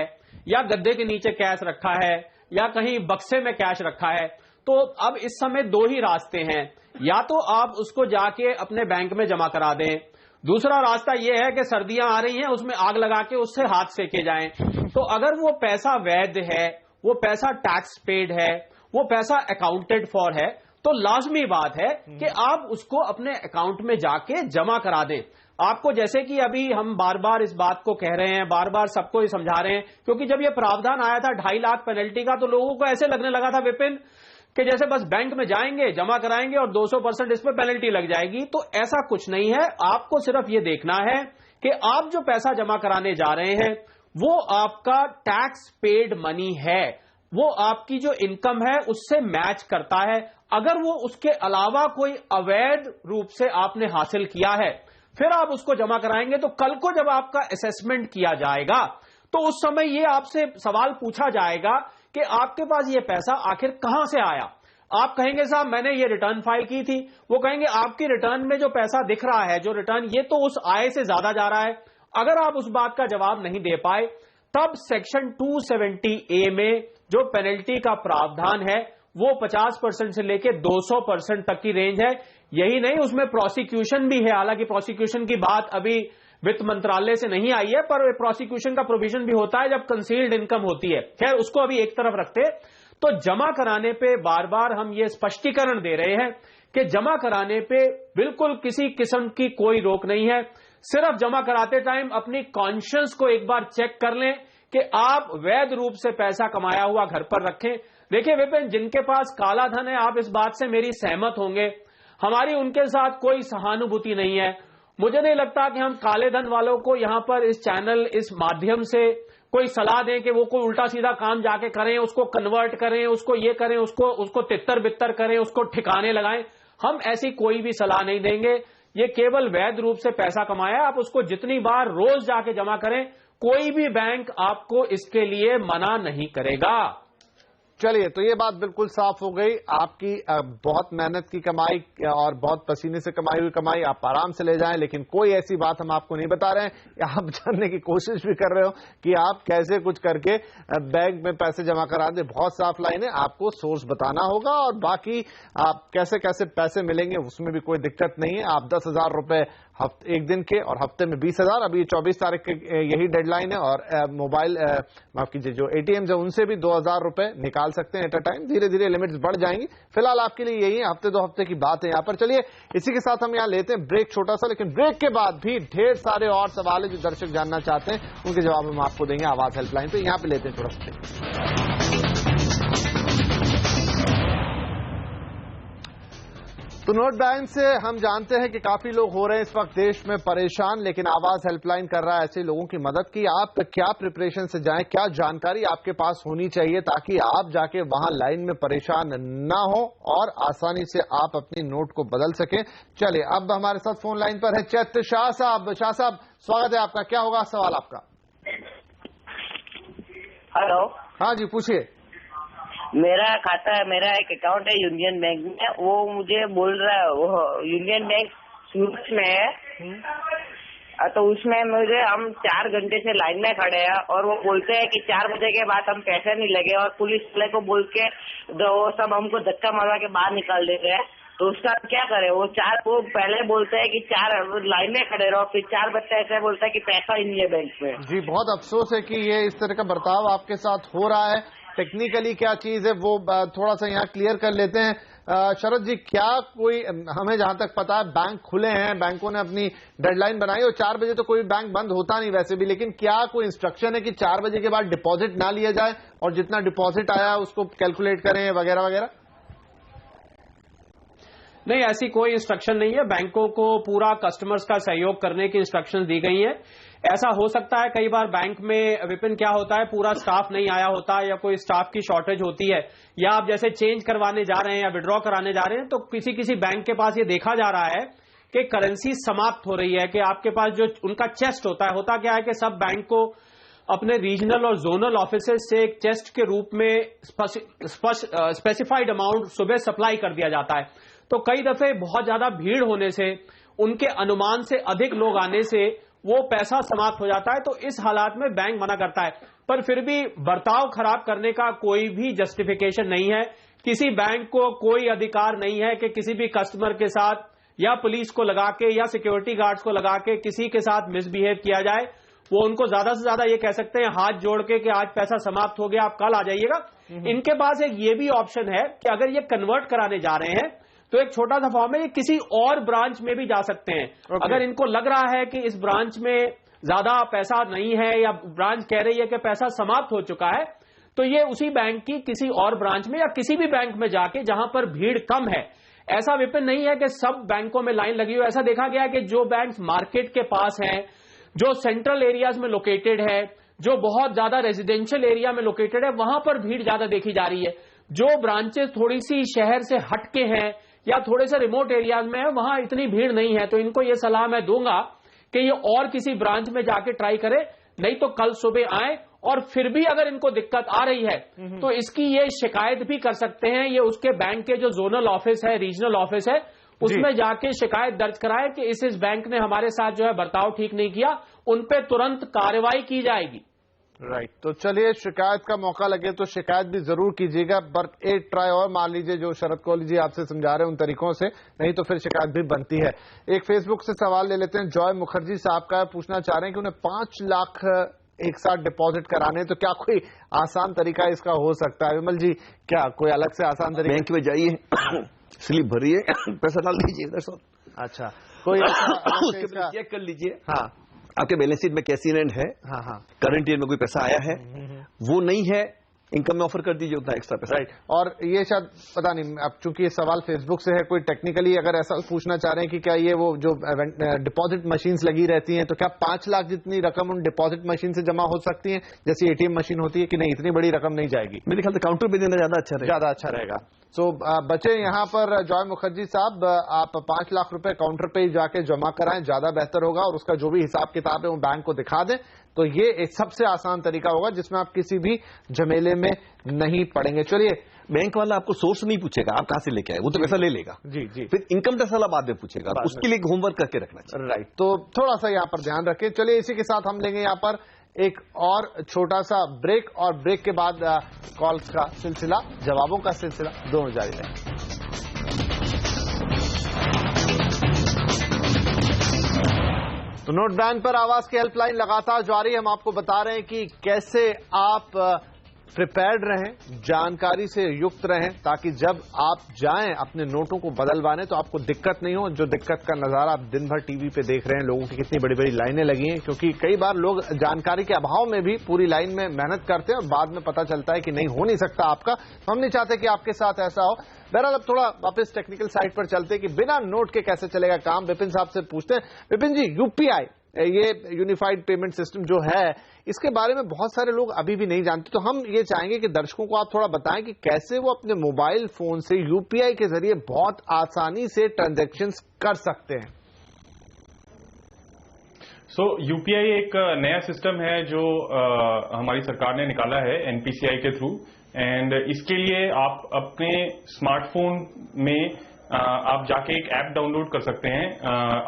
Speaker 4: या गद्दे के नीचे कैश रखा है या कहीं बक्से में कैश रखा है, तो अब इस समय दो ही रास्ते हैं। या तो आप उसको जाके अपने बैंक में जमा करा दें, दूसरा रास्ता यह है कि सर्दियां आ रही हैं, उसमें आग लगा के उससे हाथ सेके जाएं। तो अगर वो पैसा वैध है, वो पैसा टैक्स पेड है, वो पैसा अकाउंटेड फॉर है, तो लाजमी बात है कि आप उसको अपने अकाउंट में जाके जमा करा दें। आपको, जैसे कि अभी हम बार बार इस बात को कह रहे हैं, बार बार सबको ये समझा रहे हैं, क्योंकि जब ये प्रावधान आया था 2.5 लाख पेनल्टी का, तो लोगों को ऐसे लगने लगा था विपिन कि जैसे बस बैंक में जाएंगे, जमा कराएंगे और 200% इस पर पेनल्टी लग जाएगी। तो ऐसा कुछ नहीं है। आपको सिर्फ ये देखना है कि आप जो पैसा जमा कराने जा रहे हैं वो आपका टैक्स पेड मनी है, वो आपकी जो इनकम है उससे मैच करता है। अगर वो उसके अलावा कोई अवैध रूप से आपने हासिल किया है, फिर आप उसको जमा कराएंगे, तो कल को जब आपका असेसमेंट किया जाएगा तो उस समय ये आपसे सवाल पूछा जाएगा कि आपके पास ये पैसा आखिर कहां से आया। आप कहेंगे साहब मैंने ये रिटर्न फाइल की थी, वो कहेंगे आपकी रिटर्न में जो पैसा दिख रहा है, जो रिटर्न, ये तो उस आय से ज्यादा जा रहा है। अगर आप उस बात का जवाब नहीं दे पाए, तब सेक्शन 270A में जो पेनल्टी का प्रावधान है वो 50% से लेकर 200% तक की रेंज है। यही नहीं, उसमें प्रोसिक्यूशन भी है। हालांकि प्रोसिक्यूशन की बात अभी वित्त मंत्रालय से नहीं आई है, पर प्रोसिक्यूशन का प्रोविजन भी होता है जब कंसील्ड इनकम होती है। खैर, उसको अभी एक तरफ रखते। तो जमा कराने पे बार बार हम ये स्पष्टीकरण दे रहे हैं कि जमा कराने पे बिल्कुल किसी किस्म की कोई रोक नहीं है। सिर्फ जमा कराते टाइम अपनी कॉन्शियंस को एक बार चेक कर लें कि आप वैध रूप से पैसा कमाया हुआ घर पर रखें। देखिए विपिन, जिनके पास काला धन है, आप इस बात से मेरी सहमत होंगे, हमारी उनके साथ कोई सहानुभूति नहीं है। मुझे नहीं लगता कि हम काले धन वालों को यहां पर इस चैनल, इस माध्यम से कोई सलाह दें कि वो कोई उल्टा सीधा काम जाके करें, उसको कन्वर्ट करें, उसको ये करें, उसको तितर बितर करें, उसको ठिकाने लगाएं। हम ऐसी कोई भी सलाह नहीं देंगे। ये केवल वैध रूप से पैसा कमाया, आप उसको जितनी बार रोज जाके जमा करें, कोई भी बैंक आपको इसके लिए मना नहीं करेगा।
Speaker 1: चलिए, तो ये बात बिल्कुल साफ हो गई। आपकी बहुत मेहनत की कमाई और बहुत पसीने से कमाई हुई कमाई आप आराम से ले जाएं, लेकिन कोई ऐसी बात हम आपको नहीं बता रहे हैं। आप जानने की कोशिश भी कर रहे हो कि आप कैसे कुछ करके बैंक में पैसे जमा करा दें। बहुत साफ लाइन है, आपको सोर्स बताना होगा और बाकी आप कैसे कैसे पैसे मिलेंगे उसमें भी कोई दिक्कत नहीं है। आप 10,000 रुपए एक दिन के और हफ्ते में 20,000, अभी 24 तारीख के यही डेडलाइन है। और मोबाइल माफ कीजिए जो एटीएम है उनसे भी 2,000 रुपए निकाल सकते हैं एट अ टाइम। धीरे धीरे लिमिट्स बढ़ जाएंगी। फिलहाल आपके लिए यही हफ्ते 2 हफ्ते की बात है यहाँ पर। चलिए, इसी के साथ हम यहाँ लेते हैं ब्रेक छोटा सा, लेकिन ब्रेक के बाद भी ढेर सारे और सवाल है जो दर्शक जानना चाहते हैं, उनके जवाब हम आपको देंगे आवाज हेल्पलाइन पे। यहाँ पे लेते हैं थोड़ा सा। तो नोट बैन से हम जानते हैं कि काफी लोग हो रहे हैं इस वक्त देश में परेशान, लेकिन आवाज हेल्पलाइन कर रहा है ऐसे लोगों की मदद की। आप क्या प्रिपरेशन से जाएं, क्या जानकारी आपके पास होनी चाहिए ताकि आप जाके वहां लाइन में परेशान ना हो और आसानी से आप अपनी नोट को बदल सकें। चलिए, अब हमारे साथ फोन लाइन पर है चैत्र शाह साहब। शाह साहब, स्वागत है आपका। क्या होगा सवाल आपका?
Speaker 6: हेलो।
Speaker 1: हाँ जी, पूछिए।
Speaker 6: मेरा एक अकाउंट है यूनियन बैंक में। वो मुझे बोल रहा है, वो यूनियन बैंक सूरत में है, तो उसमें हम 4 घंटे से लाइन में खड़े हैं और वो बोलते हैं कि 4 बजे के बाद हम पैसे नहीं लगे, और पुलिस वाले को बोल के वो सब हमको धक्का मारवा के बाहर निकाल देते हैं। तो उसका क्या करें? वो पहले बोलते हैं कि 4 लाइन में खड़े रहो, फिर 4 बजे ऐसे बोलता है कि पैसा ही नहीं है बैंक में।
Speaker 1: जी, बहुत अफसोस है कि ये इस तरह का बर्ताव आपके साथ हो रहा है। टेक्निकली क्या चीज है वो थोड़ा सा यहाँ क्लियर कर लेते हैं। शरद जी, क्या कोई, हमें जहां तक पता है बैंक खुले हैं, बैंकों ने अपनी डेडलाइन बनाई और 4 बजे तो कोई बैंक बंद होता नहीं वैसे भी, लेकिन क्या कोई इंस्ट्रक्शन है कि 4 बजे के बाद डिपॉजिट ना लिया जाए और जितना डिपॉजिट आया उसको कैलकुलेट करें वगैरह वगैरह?
Speaker 4: नहीं, ऐसी कोई इंस्ट्रक्शन नहीं है। बैंकों को पूरा कस्टमर्स का सहयोग करने की इंस्ट्रक्शन दी गई है। ऐसा हो सकता है कई बार बैंक में विपिन क्या होता है, पूरा स्टाफ नहीं आया होता या कोई स्टाफ की शॉर्टेज होती है, या आप जैसे चेंज करवाने जा रहे हैं या विड्रॉ कराने जा रहे हैं, तो किसी बैंक के पास ये देखा जा रहा है कि करेंसी समाप्त हो रही है, कि आपके पास जो उनका चेस्ट होता क्या है कि सब बैंक को अपने रीजनल और जोनल ऑफिसेज से एक चेस्ट के रूप में स्पेसिफाइड अमाउंट सुबह सप्लाई कर दिया जाता है। तो कई दफे बहुत ज्यादा भीड़ होने से, उनके अनुमान से अधिक लोग आने से वो पैसा समाप्त हो जाता है। तो इस हालात में बैंक मना करता है, पर फिर भी बर्ताव खराब करने का कोई भी जस्टिफिकेशन नहीं है। किसी बैंक को कोई अधिकार नहीं है कि किसी भी कस्टमर के साथ या पुलिस को लगा के या सिक्योरिटी गार्ड्स को लगा के किसी के साथ मिसबिहेव किया जाए। वो उनको ज्यादा से ज्यादा ये कह सकते हैं हाथ जोड़ के कि आज पैसा समाप्त हो गया, आप कल आ जाइएगा। इनके पास एक ये भी ऑप्शन है कि अगर ये कन्वर्ट कराने जा रहे हैं तो एक छोटा सा फॉर्म है, ये किसी और ब्रांच में भी जा सकते हैं। अगर इनको लग रहा है कि इस ब्रांच में ज्यादा पैसा नहीं है या ब्रांच कह रही है कि पैसा समाप्त हो चुका है, तो ये उसी बैंक की किसी और ब्रांच में या किसी भी बैंक में जाके जहां पर भीड़ कम है। ऐसा विपिन नहीं है कि सब बैंकों में लाइन लगी हो। ऐसा देखा गया है कि जो बैंक मार्केट के पास हैं, जो सेंट्रल एरियाज में लोकेटेड है, जो बहुत ज्यादा रेजिडेंशियल एरिया में लोकेटेड है, वहां पर भीड़ ज्यादा देखी जा रही है। जो ब्रांचेस थोड़ी सी शहर से हटके हैं या थोड़े से रिमोट एरियाज में है, वहां इतनी भीड़ नहीं है। तो इनको ये सलाह मैं दूंगा कि ये और किसी ब्रांच में जाके ट्राई करें, नहीं तो कल सुबह आए। और फिर भी अगर इनको दिक्कत आ रही है तो इसकी ये शिकायत भी कर सकते हैं। ये उसके बैंक के जो जोनल ऑफिस है, रीजनल ऑफिस है, उसमें जाके शिकायत दर्ज कराए कि इस बैंक ने हमारे साथ जो है बर्ताव ठीक नहीं किया, उन पे तुरंत कार्रवाई की जाएगी।
Speaker 1: राइट, तो चलिए, शिकायत का मौका लगे तो शिकायत भी जरूर कीजिएगा, पर एक ट्राई और मान लीजिए जो शरद कोहली जी आपसे समझा रहे हैं उन तरीकों से, नहीं तो फिर शिकायत भी बनती है। एक फेसबुक से सवाल ले लेते हैं। जॉय मुखर्जी साहब का पूछना चाह रहे हैं कि उन्हें 5 लाख एक साथ डिपॉजिट कराने, तो क्या कोई आसान तरीका इसका हो सकता है? विमल जी, क्या कोई अलग से आसान तरीका?
Speaker 2: बैंक में जाइए, स्लिप भरिए, पैसा डाल दीजिए।
Speaker 1: अच्छा, कोई
Speaker 2: चेक कर लीजिए।
Speaker 1: हाँ,
Speaker 2: आपके बैलेंस शीट में कैश इन हैंड है,
Speaker 1: हाँ,
Speaker 2: करंट ईयर में कोई पैसा आया है, वो नहीं है इनकम में ऑफर कर दीजिए उतना एक्स्ट्रा पैसा।
Speaker 1: राइट। और ये शायद पता नहीं, अब चूंकि ये सवाल फेसबुक से है, कोई टेक्निकली अगर ऐसा पूछना चाह रहे हैं कि क्या ये वो जो डिपॉजिट मशीन्स लगी रहती हैं, तो क्या 5 लाख जितनी रकम उन डिपॉजिट मशीन से जमा हो सकती है जैसी एटीएम मशीन होती है, कि नहीं इतनी बड़ी रकम नहीं जाएगी?
Speaker 2: मेरे ख्याल से काउंटर पे देना ज्यादा अच्छा रहेगा।
Speaker 1: सो बचे यहाँ पर जॉय मुखर्जी साहब, आप 5 लाख रुपए काउंटर पे ही जाके जमा कराएं, ज्यादा बेहतर होगा, और उसका जो भी हिसाब किताब है वो बैंक को दिखा दें, तो ये एक सबसे आसान तरीका होगा जिसमें आप किसी भी झमेले में नहीं पड़ेंगे। चलिए,
Speaker 2: बैंक वाला आपको सोर्स नहीं पूछेगा आप कहां से लेके आए, वो तो पैसा ले लेगा।
Speaker 1: जी जी।
Speaker 2: फिर इनकम टैक्स वाला बाद में पूछेगा, उसके लिए होमवर्क करके रखना चाहिए।
Speaker 1: राइट, तो थोड़ा सा यहाँ पर ध्यान रखें। चलिए, इसी के साथ हम लेंगे यहाँ पर एक और छोटा सा ब्रेक, और ब्रेक के बाद कॉल्स का सिलसिला, जवाबों का सिलसिला दोनों जारी रहेंगे। तो नोट बैन पर आवाज की हेल्पलाइन लगातार जारी। हम आपको बता रहे हैं कि कैसे आप प्रिपेयर्ड रहें, जानकारी से युक्त रहें, ताकि जब आप जाएं अपने नोटों को बदलवाने तो आपको दिक्कत नहीं हो। जो दिक्कत का नजारा आप दिन भर टीवी पे देख रहे हैं, लोगों की कितनी बड़ी बड़ी लाइनें लगी हैं, क्योंकि कई बार लोग जानकारी के अभाव में भी पूरी लाइन में मेहनत करते हैं और बाद में पता चलता है कि नहीं, हो नहीं सकता आपका। हम नहीं चाहते कि आपके साथ ऐसा हो। बहरहाल, अब थोड़ा वापस टेक्निकल साइड पर चलते हैं कि बिना नोट के कैसे चलेगा काम। विपिन साहब से पूछते हैं। विपिन जी, यूपीआई, ये यूनिफाइड पेमेंट सिस्टम जो है, इसके बारे में बहुत सारे लोग अभी भी नहीं जानते, तो हम ये चाहेंगे कि दर्शकों को आप थोड़ा बताएं कि कैसे वो अपने मोबाइल फोन से यूपीआई के जरिए बहुत आसानी से ट्रांजैक्शंस कर सकते हैं।
Speaker 5: यूपीआई एक नया सिस्टम है जो हमारी सरकार ने निकाला है एनपीसीआई के थ्रू, एंड इसके लिए आप अपने स्मार्टफोन में आप जाके एक ऐप डाउनलोड कर सकते हैं।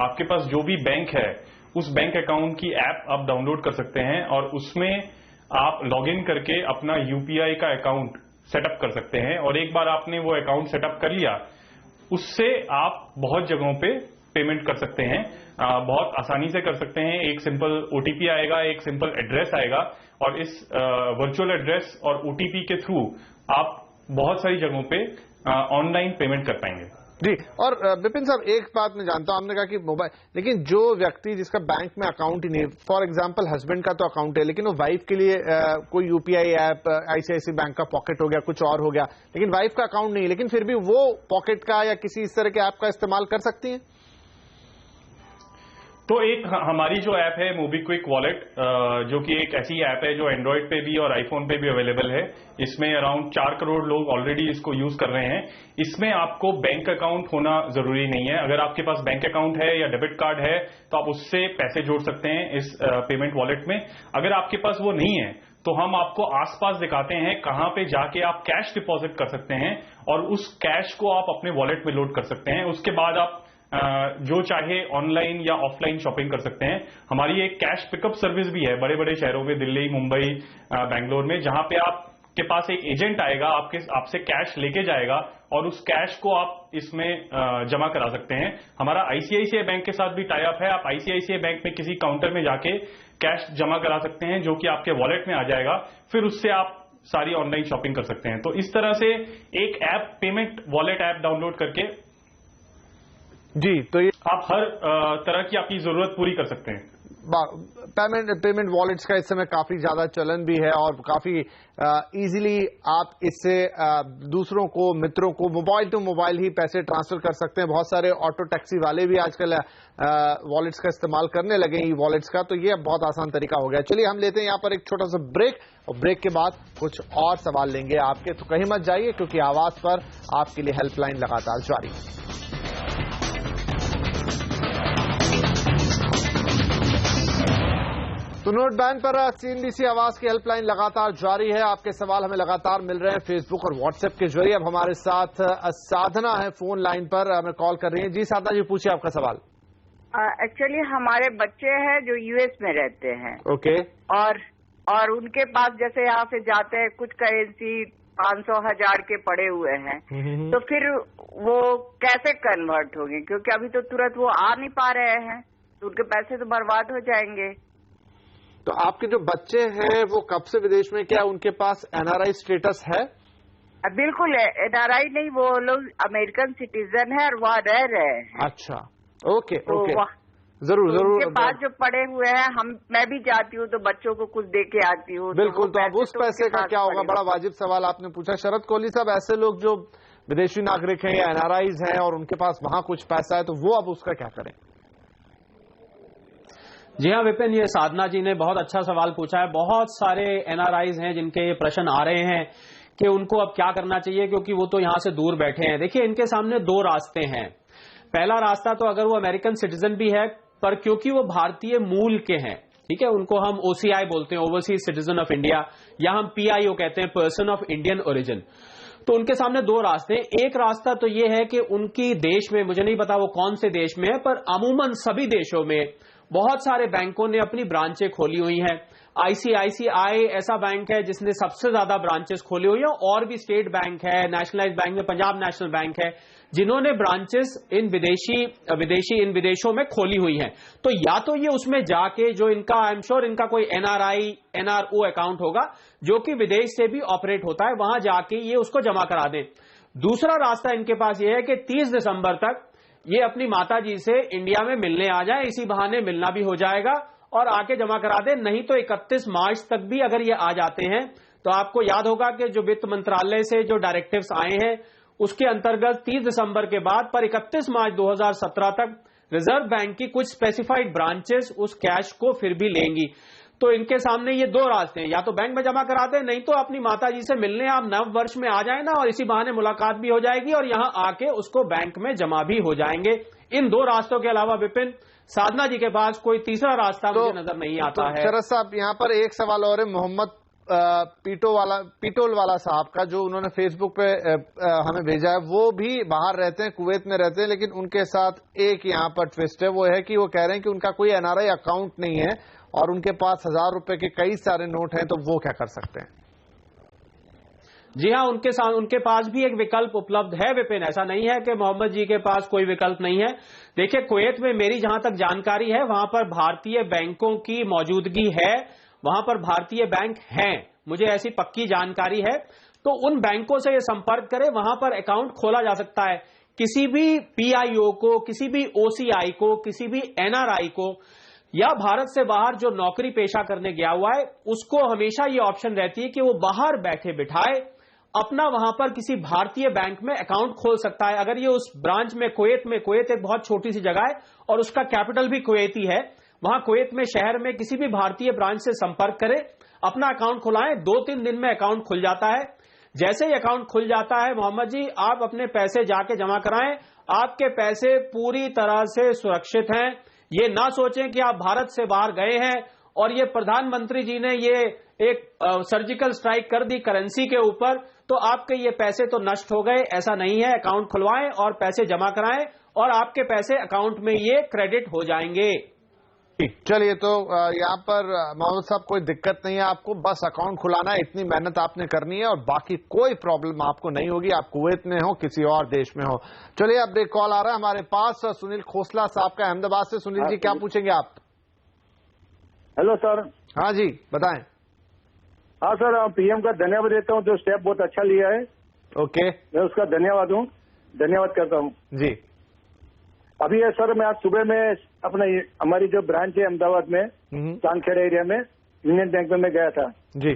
Speaker 5: आपके पास जो भी बैंक है उस बैंक अकाउंट की ऐप आप डाउनलोड कर सकते हैं, और उसमें आप लॉगिन करके अपना यूपीआई का अकाउंट सेटअप कर सकते हैं। और एक बार आपने वो अकाउंट सेटअप कर लिया, उससे आप बहुत जगहों पे पेमेंट कर सकते हैं, बहुत आसानी से कर सकते हैं। एक सिंपल ओटीपी आएगा, एक सिंपल एड्रेस आएगा, और इस वर्चुअल एड्रेस और ओटीपी के थ्रू आप बहुत सारी जगहों पे ऑनलाइन पेमेंट कर पाएंगे।
Speaker 1: जी। और विपिन साहब, एक बात मैं जानता हूं, आपने कहा कि मोबाइल, लेकिन जो व्यक्ति जिसका बैंक में अकाउंट ही नहीं, फॉर एग्जांपल हस्बैंड का तो अकाउंट है, लेकिन वो वाइफ के लिए कोई यूपीआई ऐप, आईसीआईसी बैंक का पॉकेट हो गया, कुछ और हो गया, लेकिन वाइफ का अकाउंट नहीं है, लेकिन फिर भी वो पॉकेट का या किसी इस तरह के ऐप का इस्तेमाल कर सकती हैं?
Speaker 5: तो एक हमारी जो ऐप है मोबीक्विक वॉलेट, जो कि एक ऐसी ऐप है जो एंड्रॉइड पे भी और आईफोन पे भी अवेलेबल है। इसमें अराउंड 4 करोड़ लोग ऑलरेडी इसको यूज कर रहे हैं। इसमें आपको बैंक अकाउंट होना जरूरी नहीं है। अगर आपके पास बैंक अकाउंट है या डेबिट कार्ड है तो आप उससे पैसे जोड़ सकते हैं इस पेमेंट वॉलेट में। अगर आपके पास वो नहीं है तो हम आपको आसपास दिखाते हैं कहां पे जाके आप कैश डिपॉजिट कर सकते हैं, और उस कैश को आप अपने वॉलेट में लोड कर सकते हैं। उसके बाद आप जो चाहे ऑनलाइन या ऑफलाइन शॉपिंग कर सकते हैं। हमारी एक कैश पिकअप सर्विस भी है बड़े बड़े शहरों में, दिल्ली, मुंबई, बेंगलोर में, जहां पे आपके पास एक एजेंट आएगा, आपसे कैश लेके जाएगा और उस कैश को आप इसमें जमा करा सकते हैं। हमारा आईसीआईसीआई बैंक के साथ भी टाई अप है। आप आईसीआईसीआई बैंक में किसी काउंटर में जाके कैश जमा करा सकते हैं, जो कि आपके वॉलेट में आ जाएगा। फिर उससे आप सारी ऑनलाइन शॉपिंग कर सकते हैं। तो इस तरह से एक app, payment wallet app download करके
Speaker 1: जी, तो ये
Speaker 5: आप हर तरह की आपकी जरूरत पूरी कर सकते हैं।
Speaker 1: पेमेंट वॉलेट्स का इस समय काफी ज्यादा चलन भी है, और काफी इजीली आप इससे दूसरों को, मित्रों को मोबाइल टू मोबाइल ही पैसे ट्रांसफर कर सकते हैं। बहुत सारे ऑटो टैक्सी वाले भी आजकल वॉलेट्स का इस्तेमाल करने लगे हैं, वॉलेट्स का, तो ये अब बहुत आसान तरीका हो गया। चलिए हम लेते हैं यहाँ पर एक छोटा सा ब्रेक, और ब्रेक के बाद कुछ और सवाल लेंगे आपके, तो कहीं मत जाइए, क्योंकि आवाज पर आपके लिए हेल्पलाइन लगातार जारी है। तो नोट बैन पर सीएनबीसी आवाज की हेल्पलाइन लगातार जारी है। आपके सवाल हमें लगातार मिल रहे हैं फेसबुक और व्हाट्सएप के जरिए। अब हमारे साथ साधना है फोन लाइन पर, हमें कॉल कर रही है। जी साधना जी, पूछिए आपका सवाल।
Speaker 7: एक्चुअली हमारे बच्चे हैं जो यूएस में रहते हैं।
Speaker 1: ओके।
Speaker 7: और उनके पास जैसे यहाँ से जाते हैं कुछ करेंसी 500,000 के पड़े हुए हैं, तो फिर वो कैसे कन्वर्ट होंगे? क्योंकि अभी तो तुरंत वो आ नहीं पा रहे हैं, तो उनके पैसे तो बर्बाद हो जाएंगे।
Speaker 1: तो आपके जो बच्चे हैं वो कब से विदेश में, क्या उनके पास एनआरआई स्टेटस है?
Speaker 7: बिल्कुल है, एनआरआई नहीं, वो लोग अमेरिकन सिटीजन है और वहाँ रह रहे हैं।
Speaker 1: अच्छा, ओके
Speaker 7: तो
Speaker 1: ओके। जरूर जरूर।
Speaker 7: उनके पास जो पड़े हुए हैं, मैं भी जाती हूँ तो बच्चों को कुछ दे के आती हूँ।
Speaker 1: बिल्कुल, तो अब उस पैसे का क्या होगा? बड़ा वाजिब सवाल आपने पूछा। शरद कोहली साहब, ऐसे लोग जो विदेशी नागरिक हैं या एनआरआईज हैं और उनके पास वहां कुछ पैसा है, तो वो अब उसका क्या करें?
Speaker 4: जी हाँ विपिन, ये साधना जी ने बहुत अच्छा सवाल पूछा है। बहुत सारे एनआरआईज हैं जिनके ये प्रश्न आ रहे हैं कि उनको अब क्या करना चाहिए, क्योंकि वो तो यहां से दूर बैठे हैं। देखिए, इनके सामने दो रास्ते हैं। पहला रास्ता तो अगर वो अमेरिकन सिटीजन भी है, पर क्योंकि वो भारतीय मूल के हैं, ठीक है, उनको हम ओसीआई बोलते हैं, ओवरसीज सिटीजन ऑफ इंडिया, या हम पीआईओ कहते हैं, पर्सन ऑफ इंडियन ओरिजिन। तो उनके सामने दो रास्ते हैं। एक रास्ता तो ये है कि उनकी देश में, मुझे नहीं पता वो कौन से देश में है, पर अमूमन सभी देशों में बहुत सारे बैंकों ने अपनी ब्रांचें खोली हुई हैं। आईसीआईसीआई ऐसा बैंक है जिसने सबसे ज्यादा ब्रांचेस खोली हुई है, और भी स्टेट बैंक है, नेशनलाइज्ड बैंक में पंजाब नेशनल बैंक है, जिन्होंने ब्रांचेस इन विदेशों में खोली हुई हैं। तो या तो ये उसमें जाके, जो इनका, आई एम श्योर इनका कोई एनआरआई एनआरओ अकाउंट होगा जो कि विदेश से भी ऑपरेट होता है, वहां जाके ये उसको जमा करा दें। दूसरा रास्ता इनके पास ये है कि 30 दिसंबर तक ये अपनी माताजी से इंडिया में मिलने आ जाए, इसी बहाने मिलना भी हो जाएगा और आके जमा करा दे। नहीं तो 31 मार्च तक भी अगर ये आ जाते हैं, तो आपको याद होगा कि जो वित्त मंत्रालय से जो डायरेक्टिव्स आए हैं उसके अंतर्गत 30 दिसंबर के बाद पर 31 मार्च 2017 तक रिजर्व बैंक की कुछ स्पेसिफाइड ब्रांचेस उस कैश को फिर भी लेंगी। तो इनके सामने ये दो रास्ते हैं, या तो बैंक में जमा कराते हैं, नहीं तो अपनी माताजी से मिलने आप नव वर्ष में आ जाए ना, और इसी बहाने मुलाकात भी हो जाएगी और यहां आके उसको बैंक में जमा भी हो जाएंगे। इन दो रास्तों के अलावा विपिन, साधना जी के पास कोई तीसरा रास्ता मुझे नजर नहीं आता है।
Speaker 1: शरद साहब, यहाँ पर एक सवाल और है मोहम्मद पीटोल वाला साहब का, जो उन्होंने फेसबुक पे हमें भेजा है। वो भी बाहर रहते हैं, कुवैत में रहते हैं, लेकिन उनके साथ एक यहाँ पर ट्विस्ट है। वो है कि वो कह रहे हैं कि उनका कोई एनआरआई अकाउंट नहीं है और उनके पास 1000 रुपए के कई सारे नोट हैं, तो वो क्या कर सकते हैं?
Speaker 4: जी हाँ, उनके पास भी एक विकल्प उपलब्ध है विपिन। ऐसा नहीं है कि मोहम्मद जी के पास कोई विकल्प नहीं है। देखिए, कुवैत में मेरी जहां तक जानकारी है, वहां पर भारतीय बैंकों की मौजूदगी है, वहां पर भारतीय बैंक हैं, मुझे ऐसी पक्की जानकारी है। तो उन बैंकों से ये संपर्क करें, वहां पर अकाउंट खोला जा सकता है। किसी भी पीआईओ को, किसी भी ओसीआई को, किसी भी एनआरआई को, या भारत से बाहर जो नौकरी पेशा करने गया हुआ है, उसको हमेशा ये ऑप्शन रहती है कि वो बाहर बैठे बिठाए अपना वहां पर किसी भारतीय बैंक में अकाउंट खोल सकता है। अगर ये उस ब्रांच में, कुवैत एक बहुत छोटी सी जगह है और उसका कैपिटल भी कुवैती है, वहां कुवैत में शहर में किसी भी भारतीय ब्रांच से संपर्क करें, अपना अकाउंट खुलाएं, 2-3 दिन में अकाउंट खुल जाता है। जैसे ही अकाउंट खुल जाता है मोहम्मद जी, आप अपने पैसे जाके जमा कराएं, आपके पैसे पूरी तरह से सुरक्षित हैं। ये ना सोचें कि आप भारत से बाहर गए हैं और ये प्रधानमंत्री जी ने ये एक सर्जिकल स्ट्राइक कर दी करेंसी के ऊपर, तो आपके ये पैसे तो नष्ट हो गए। ऐसा नहीं है। अकाउंट खुलवाएं और पैसे जमा कराएं और आपके पैसे अकाउंट में ये क्रेडिट हो जाएंगे।
Speaker 1: चलिए, तो यहाँ पर मोहम्मद साहब कोई दिक्कत नहीं है आपको, बस अकाउंट खुलाना है, इतनी मेहनत आपने करनी है और बाकी कोई प्रॉब्लम आपको नहीं होगी, आप कुवैत में हो, किसी और देश में हो। चलिए, अब एक कॉल आ रहा है हमारे पास सुनील खोसला साहब का, अहमदाबाद से। सुनील जी, क्या पूछेंगे आप?
Speaker 8: Hello sir.
Speaker 1: हाँ जी, बताएं।
Speaker 8: हाँ सर, पीएम का धन्यवाद देता हूँ, जो स्टेप बहुत अच्छा लिया है।
Speaker 1: ओके,
Speaker 8: मैं उसका धन्यवाद करता हूँ
Speaker 1: जी।
Speaker 8: अभी है सर, मैं आज सुबह में अपने हमारी जो ब्रांच है अहमदाबाद में, चांदखेड़ा एरिया में, यूनियन बैंक में मैं गया था
Speaker 1: जी।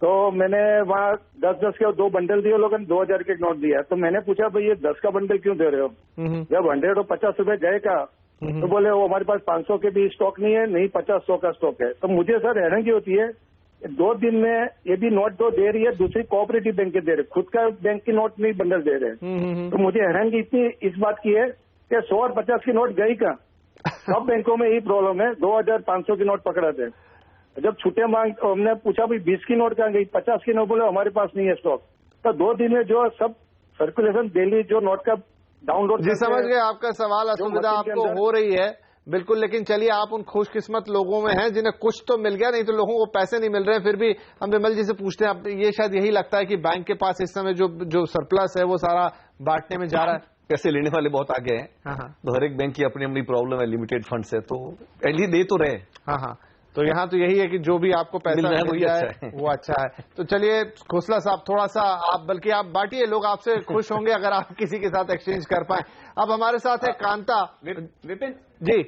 Speaker 8: तो मैंने वहाँ 10-10 के 2 बंडल दिए, लोगों ने 2000 के नोट दिया। तो मैंने पूछा, भाई ये 10 का बंडल क्यों दे रहे हो? जब 100 और 50 रुपए गए का, तो बोले वो हमारे पास 500 के भी स्टॉक नहीं है, नहीं 50-100 का स्टॉक है। तो मुझे सर हैरानगी होती है, 2 दिन में ये भी नोट तो दे रही है, दूसरी कोऑपरेटिव बैंक के दे रहे, खुद का बैंक की नोट नहीं बंडल दे रहे। तो मुझे हैरानगी इतनी इस बात की है कि 100 और 50 की नोट गई का। सब बैंकों में यही प्रॉब्लम है, 2500 की नोट पकड़ाते हैं। जब छुट्टियां मांग, हमने पूछा भाई 20 की नोट कहाँ गई, 50 की नोट, बोले हमारे पास नहीं है स्टॉक। तो 2 दिन में जो सब सर्कुलेशन डेली जो नोट का डाउनलोड।
Speaker 1: जी, समझ गए आपका सवाल। असुविधा आपको हो रही है बिल्कुल, लेकिन चलिए, आप उन खुशकिस्मत लोगों में हैं जिन्हें कुछ तो मिल गया, नहीं तो लोगों को पैसे नहीं मिल रहे हैं। फिर भी हम विमल जी से पूछते हैं, ये शायद यही लगता है कि बैंक के पास इस समय जो सरप्लस है वो सारा बांटने में जा रहा है।
Speaker 2: पैसे लेने वाले बहुत आगे हैं। तो हर एक बैंक की अपनी अपनी प्रॉब्लम है, लिमिटेड फंड है, तो एटलीस्ट दे तो रहे।
Speaker 1: हाँ, तो यहाँ तो यही है कि जो भी आपको पैसा मिल जाए वो अच्छा है। तो चलिए खोसला साहब, थोड़ा सा आप, बल्कि आप बांटिए, लोग आपसे खुश होंगे अगर आप किसी के साथ एक्सचेंज कर पाए। अब हमारे साथ है कांता।
Speaker 4: विपिन
Speaker 1: जी,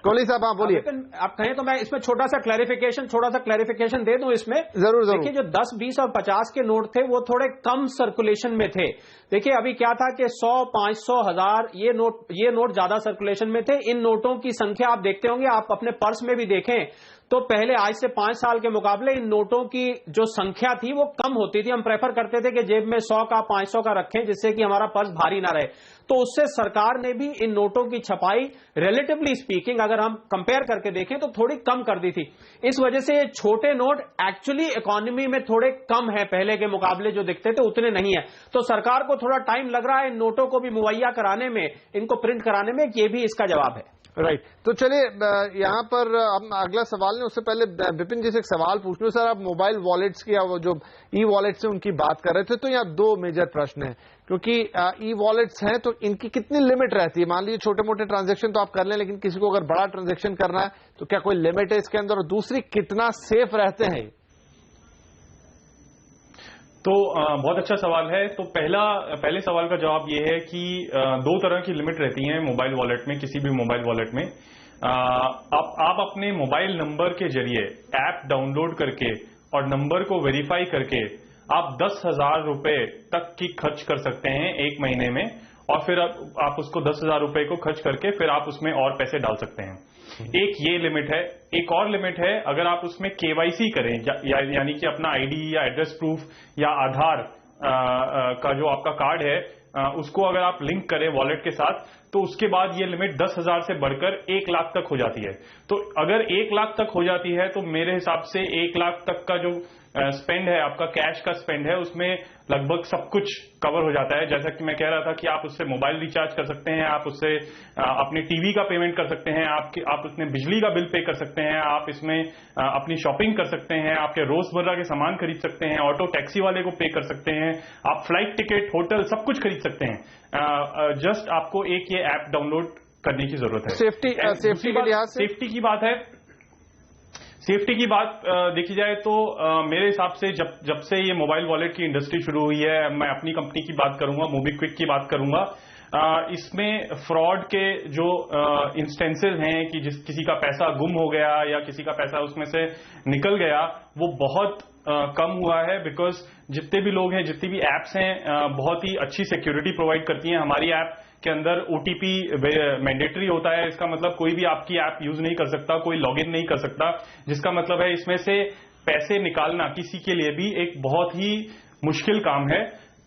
Speaker 1: कोहली साहब हाँ बोलिए।
Speaker 4: आप कहें तो मैं इसमें छोटा सा क्लैरिफिकेशन दे दूं इसमें।
Speaker 1: जरूर।
Speaker 4: देखिए जो 10, 20 और 50 के नोट थे वो थोड़े कम सर्कुलेशन में थे। देखिए अभी क्या था कि 100, 500, 1000 ये नोट ज्यादा सर्कुलेशन में थे। इन नोटों की संख्या आप देखते होंगे, आप अपने पर्स में भी देखें तो पहले आज से 5 साल के मुकाबले इन नोटों की जो संख्या थी वो कम होती थी। हम प्रेफर करते थे कि जेब में 100 का 500 का रखें जिससे कि हमारा पर्स भारी ना रहे। तो उससे सरकार ने भी इन नोटों की छपाई रिलेटिवली स्पीकिंग अगर हम कंपेयर करके देखें तो थोड़ी कम कर दी थी। इस वजह से ये छोटे नोट एक्चुअली इकोनॉमी में थोड़े कम है, पहले के मुकाबले जो दिखते थे उतने नहीं है। तो सरकार को थोड़ा टाइम लग रहा है इन नोटों को भी मुहैया कराने में, इनको प्रिंट कराने में। ये भी इसका जवाब है।
Speaker 1: राइट तो चलिए यहाँ पर हम अगला सवाल नहीं, उससे पहले विपिन जी से एक सवाल पूछ लूं। सर आप मोबाइल वॉलेट्स की वो जो ई वॉलेट्स हैं उनकी बात कर रहे थे, तो यहाँ 2 मेजर प्रश्न हैं क्योंकि ई वॉलेट्स हैं तो इनकी कितनी लिमिट रहती है? मान लीजिए छोटे मोटे ट्रांजैक्शन तो आप कर लें, लेकिन किसी को अगर बड़ा ट्रांजैक्शन करना है तो क्या कोई लिमिट है इसके अंदर? और दूसरी, कितना सेफ रहते हैं?
Speaker 5: तो बहुत अच्छा सवाल है। तो पहले सवाल का जवाब ये है कि 2 तरह की लिमिट रहती हैं मोबाइल वॉलेट में, किसी भी मोबाइल वॉलेट में। आप अपने मोबाइल नंबर के जरिए ऐप डाउनलोड करके और नंबर को वेरीफाई करके आप 10,000 रुपए तक की खर्च कर सकते हैं 1 महीने में, और फिर आप उसको 10,000 रुपए को खर्च करके फिर आप उसमें और पैसे डाल सकते हैं। एक ये लिमिट है। एक और लिमिट है, अगर आप उसमें केवाईसी करें यानी कि अपना आईडी या एड्रेस प्रूफ या आधार का जो आपका कार्ड है उसको अगर आप लिंक करें वॉलेट के साथ, तो उसके बाद ये लिमिट 10,000 से बढ़कर 1 लाख तक हो जाती है। तो अगर 1 लाख तक हो जाती है तो मेरे हिसाब से 1 लाख तक का जो स्पेंड है, आपका कैश का स्पेंड है, उसमें लगभग सब कुछ कवर हो जाता है। जैसा कि मैं कह रहा था कि आप उससे मोबाइल रिचार्ज कर सकते हैं, आप उससे अपनी टीवी का पेमेंट कर सकते हैं, आप उसमें बिजली का बिल पे कर सकते हैं, आप इसमें अपनी शॉपिंग कर सकते हैं, आपके रोजमर्रा के सामान खरीद सकते हैं, ऑटो टैक्सी वाले को पे कर सकते हैं, आप फ्लाइट टिकट, होटल सब कुछ खरीद सकते हैं। जस्ट आपको एक ये ऐप डाउनलोड करने की जरूरत है। सेफ्टी की बात है। सेफ्टी की बात देखी जाए तो मेरे हिसाब से जब से ये मोबाइल वॉलेट की इंडस्ट्री शुरू हुई है, मैं अपनी कंपनी की बात करूंगा, मोबीक्विक की बात करूंगा, इसमें फ्रॉड के जो इंस्टेंसेस हैं कि किसी का पैसा गुम हो गया या किसी का पैसा उसमें से निकल गया, वो बहुत कम हुआ है। बिकॉज जितने भी लोग हैं, जितनी भी एप्स हैं, बहुत ही अच्छी सिक्योरिटी प्रोवाइड करती हैं। हमारी ऐप के अंदर ओटीपी मैंडेटरी होता है। इसका मतलब कोई भी आपकी ऐप यूज नहीं कर सकता, कोई लॉगिन नहीं कर सकता, जिसका मतलब है इसमें से पैसे निकालना किसी के लिए भी एक बहुत ही मुश्किल काम है।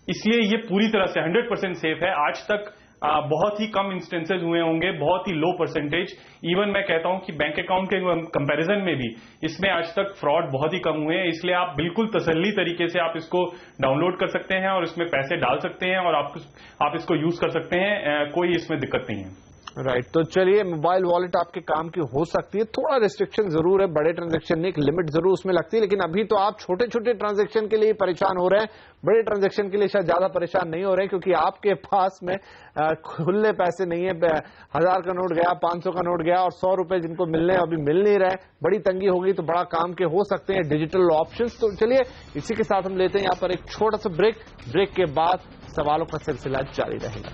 Speaker 5: इसलिए ये पूरी तरह से 100% सेफ है। आज तक बहुत ही कम इंस्टेंसेस हुए होंगे, बहुत ही लो परसेंटेज। इवन मैं कहता हूं कि बैंक अकाउंट के कंपैरिजन में भी इसमें आज तक फ्रॉड बहुत ही कम हुए हैं। इसलिए आप बिल्कुल तसल्ली तरीके से आप इसको डाउनलोड कर सकते हैं और इसमें पैसे डाल सकते हैं और आप इसको यूज कर सकते हैं। कोई इसमें दिक्कत नहीं है।
Speaker 1: राइट तो चलिए, मोबाइल वॉलेट आपके काम की हो सकती है, थोड़ा रिस्ट्रिक्शन जरूर है, बड़े ट्रांजैक्शन में एक लिमिट जरूर उसमें लगती है, लेकिन अभी तो आप छोटे छोटे ट्रांजैक्शन के लिए परेशान हो रहे हैं, बड़े ट्रांजैक्शन के लिए शायद ज्यादा परेशान नहीं हो रहे हैं, क्योंकि आपके पास में खुले पैसे नहीं है। 1000 का नोट गया, 500 का नोट गया और 100 रुपए जिनको मिलने अभी मिल नहीं रहे, बड़ी तंगी होगी। तो बड़ा काम के हो सकते हैं डिजिटल ऑप्शंस। तो चलिए इसी के साथ हम लेते हैं यहाँ पर एक छोटा सा ब्रेक के बाद सवालों का सिलसिला जारी रहेगा।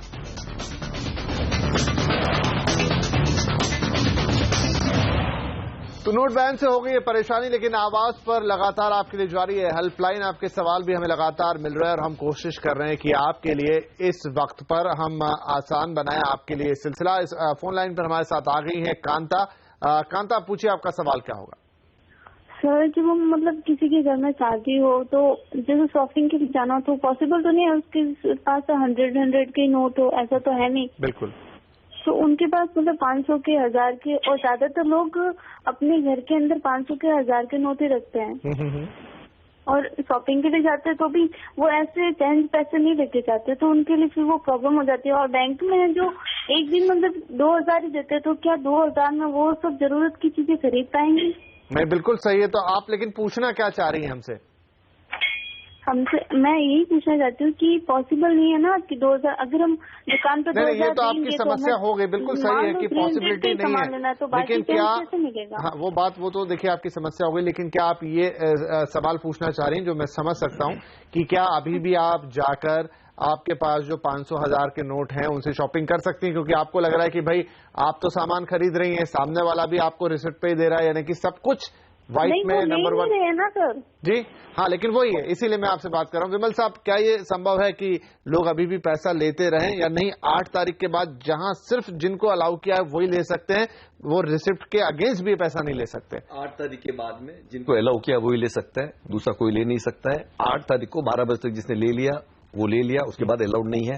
Speaker 1: तो नोट बैन से हो गई है परेशानी, लेकिन आवाज पर लगातार आपके लिए जारी है हेल्पलाइन। आपके सवाल भी हमें लगातार मिल रहे हैं और हम कोशिश कर रहे हैं कि आपके लिए इस वक्त पर हम आसान बनाएं आपके लिए सिलसिला। इस फोन लाइन पर हमारे साथ आ गई है कांता। कांता, पूछिए आपका सवाल क्या होगा।
Speaker 9: सर जब हम मतलब किसी के घर में शादी हो तो जैसे शॉपिंग के लिए जाना हो तो पॉसिबल तो नहीं है उसके पास 100 के नोट हो, ऐसा तो है नहीं।
Speaker 1: बिल्कुल।
Speaker 9: तो उनके पास मतलब 500 के, 1000 के, और ज्यादातर लोग अपने घर के अंदर 500 के, 1000 के नोट ही रखते हैं। और शॉपिंग के लिए जाते हैं तो भी वो ऐसे चेंज पैसे नहीं लेके जाते, तो उनके लिए फिर वो प्रॉब्लम हो जाती है। और बैंक में जो एक दिन मतलब 2000 ही देते हैं, तो क्या 2000 में वो सब जरूरत की चीजें खरीद पाएंगे?
Speaker 1: नहीं, बिल्कुल सही है। तो आप लेकिन पूछना क्या चाह रही हैं हमसे?
Speaker 9: हमसे मैं यही पूछना चाहती हूँ कि पॉसिबल नहीं है ना कि 2000 अगर हम दुकान पे 2000
Speaker 1: ये तो आपकी समस्या हो गई, बिल्कुल सही है कि पॉसिबिलिटी नहीं है,
Speaker 9: तो
Speaker 1: लेकिन क्या
Speaker 9: कैसे मिलेगा?
Speaker 1: हाँ वो तो देखिए आपकी समस्या हो गई, लेकिन क्या आप ये सवाल पूछना चाह रही हैं जो मैं समझ सकता हूँ कि क्या अभी भी आप जाकर आपके पास जो 500,000 के नोट हैं उनसे शॉपिंग कर सकती हैं, क्योंकि आपको लग रहा है कि भाई आप तो सामान खरीद रही हैं, सामने वाला भी आपको रिसिप्ट पे ही दे रहा है, यानी कि सब कुछ व्हाइट में नंबर 1
Speaker 9: है ना सर
Speaker 1: जी। हाँ, लेकिन वही है, इसीलिए मैं आपसे बात कर रहा हूँ। विमल साहब, क्या ये संभव है कि लोग अभी भी पैसा लेते रहें या नहीं? 8 तारीख के बाद जहां सिर्फ जिनको अलाउ किया है वही ले सकते हैं, वो रिसिप्ट के अगेंस्ट भी पैसा नहीं ले सकते?
Speaker 2: 8 तारीख के बाद में जिनको अलाउ किया वही ले सकता है, दूसरा कोई ले नहीं सकता है। 8 तारीख को 12 बजे तक जिसने ले लिया वो ले लिया, उसके बाद अलाउड नहीं है।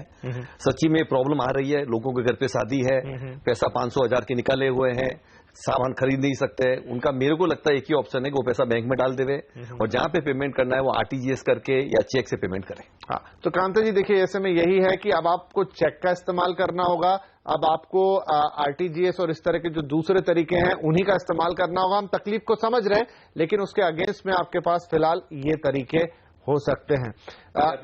Speaker 2: सच्ची में प्रॉब्लम आ रही है, लोगों के घर पे शादी है, पैसा 500,000 के निकाले हुए हैं, सामान खरीद नहीं सकते। उनका मेरे को लगता है एक ही ऑप्शन है कि वो पैसा बैंक में डाल देवे और जहां पे पेमेंट करना है वो आरटीजीएस करके या चेक से पेमेंट करें।
Speaker 1: हाँ, तो कांता जी देखिए, ऐसे में यही है कि अब आपको चेक का इस्तेमाल करना होगा, अब आपको आरटीजीएस और इस तरह के जो दूसरे तरीके हैं उन्हीं का इस्तेमाल करना होगा। हम तकलीफ को समझ रहे हैं, लेकिन उसके अगेंस्ट में आपके पास फिलहाल ये तरीके हो सकते हैं।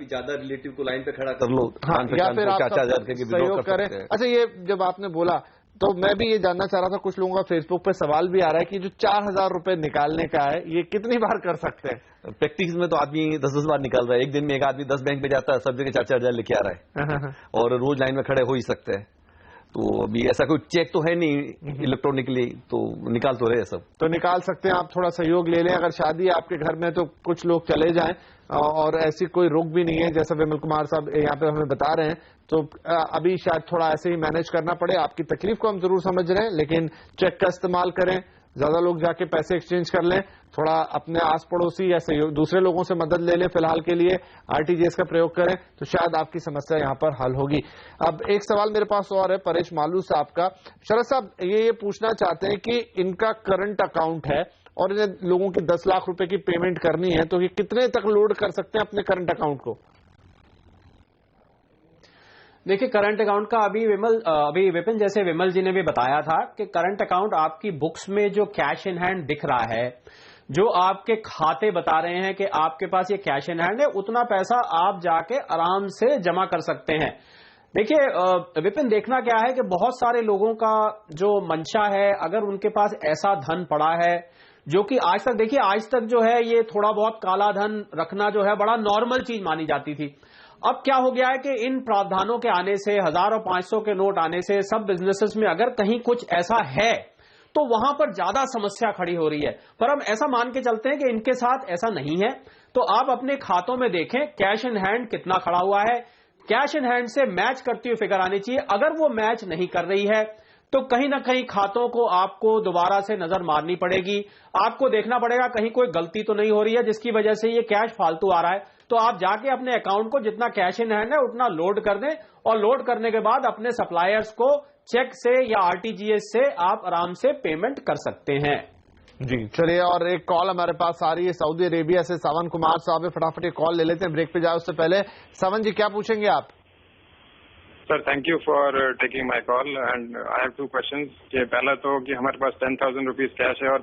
Speaker 2: ज्यादा रिलेटिव को लाइन पे खड़ा कर लो,
Speaker 1: हाँ, या फिर आप सहयोग करें। अच्छा, ये जब आपने बोला तो मैं भी ये जानना चाह रहा था, कुछ लोगों का फेसबुक पे सवाल भी आ रहा है कि जो 4,000 रुपए निकालने का है ये कितनी बार कर सकते हैं?
Speaker 2: प्रैक्टिस में तो आदमी 10-10 बार निकाल रहा है। एक दिन में एक आदमी 10 बैंक में जाता है, सब जगह 4-4 हजार लेके आ रहा है और रोज लाइन में खड़े हो ही सकते हैं। तो अभी ऐसा कोई चेक तो है नहीं इलेक्ट्रॉनिकली, तो निकाल तो रहे सब, तो
Speaker 1: निकाल सकते हैं। आप थोड़ा सहयोग ले लें। अगर शादी है आपके घर में तो कुछ लोग चले जाएं और ऐसी कोई रोक भी नहीं है, जैसा विमल कुमार साहब यहाँ पे हमें बता रहे हैं। तो अभी शायद थोड़ा ऐसे ही मैनेज करना पड़े। आपकी तकलीफ को हम जरूर समझ रहे हैं, लेकिन चेक का इस्तेमाल करें, ज्यादा लोग जाके पैसे एक्सचेंज कर लें, थोड़ा अपने आस पड़ोसी या दूसरे लोगों से मदद ले लें। फिलहाल के लिए आरटीजीएस का प्रयोग करें तो शायद आपकी समस्या यहां पर हल होगी। अब एक सवाल मेरे पास और है परेश मालू साहब का। शरद साहब ये पूछना चाहते हैं कि इनका करंट अकाउंट है और इन्हें लोगों की 10 लाख रुपए की पेमेंट करनी है, तो ये कितने तक लोड कर सकते हैं अपने करंट अकाउंट को?
Speaker 4: देखिए, करंट अकाउंट का अभी विपिन जैसे विमल जी ने भी बताया था कि करंट अकाउंट आपकी बुक्स में जो कैश इन हैंड दिख रहा है, जो आपके खाते बता रहे हैं कि आपके पास ये कैश इन हैंड है, उतना पैसा आप जाके आराम से जमा कर सकते हैं। देखिए विपिन, देखना क्या है कि बहुत सारे लोगों का जो मंशा है, अगर उनके पास ऐसा धन पड़ा है जो कि आज तक जो है ये थोड़ा बहुत काला धन रखना जो है बड़ा नॉर्मल चीज मानी जाती थी। अब क्या हो गया है कि इन प्रावधानों के आने से, 1000 और 500 के नोट आने से सब बिजनेसेस में अगर कहीं कुछ ऐसा है तो वहां पर ज्यादा समस्या खड़ी हो रही है। पर हम ऐसा मान के चलते हैं कि इनके साथ ऐसा नहीं है। तो आप अपने खातों में देखें कैश इन हैंड कितना खड़ा हुआ है, कैश इन हैंड से मैच करती हुई फिगर आनी चाहिए। अगर वो मैच नहीं कर रही है तो कहीं ना कहीं खातों को आपको दोबारा से नजर मारनी पड़ेगी। आपको देखना पड़ेगा कहीं कोई गलती तो नहीं हो रही है जिसकी वजह से ये कैश फालतू आ रहा है। तो आप जाके अपने अकाउंट को जितना कैश इन हैंड है उतना लोड कर दें और लोड करने के बाद अपने सप्लायर्स को चेक से या आरटीजीएस से आप आराम से पेमेंट कर सकते हैं।
Speaker 1: जी चलिए, और एक कॉल हमारे पास आ रही है सऊदी अरेबिया से। सावन कुमार साहब, फटाफट एक कॉल ले लेते हैं, ब्रेक पे जाए उससे पहले। सावन जी, क्या पूछेंगे आप?
Speaker 10: Sir, thank you for taking my call and I have 2 questions. कि पहला तो कि हमारे पास 10,000 रुपीज कैश है और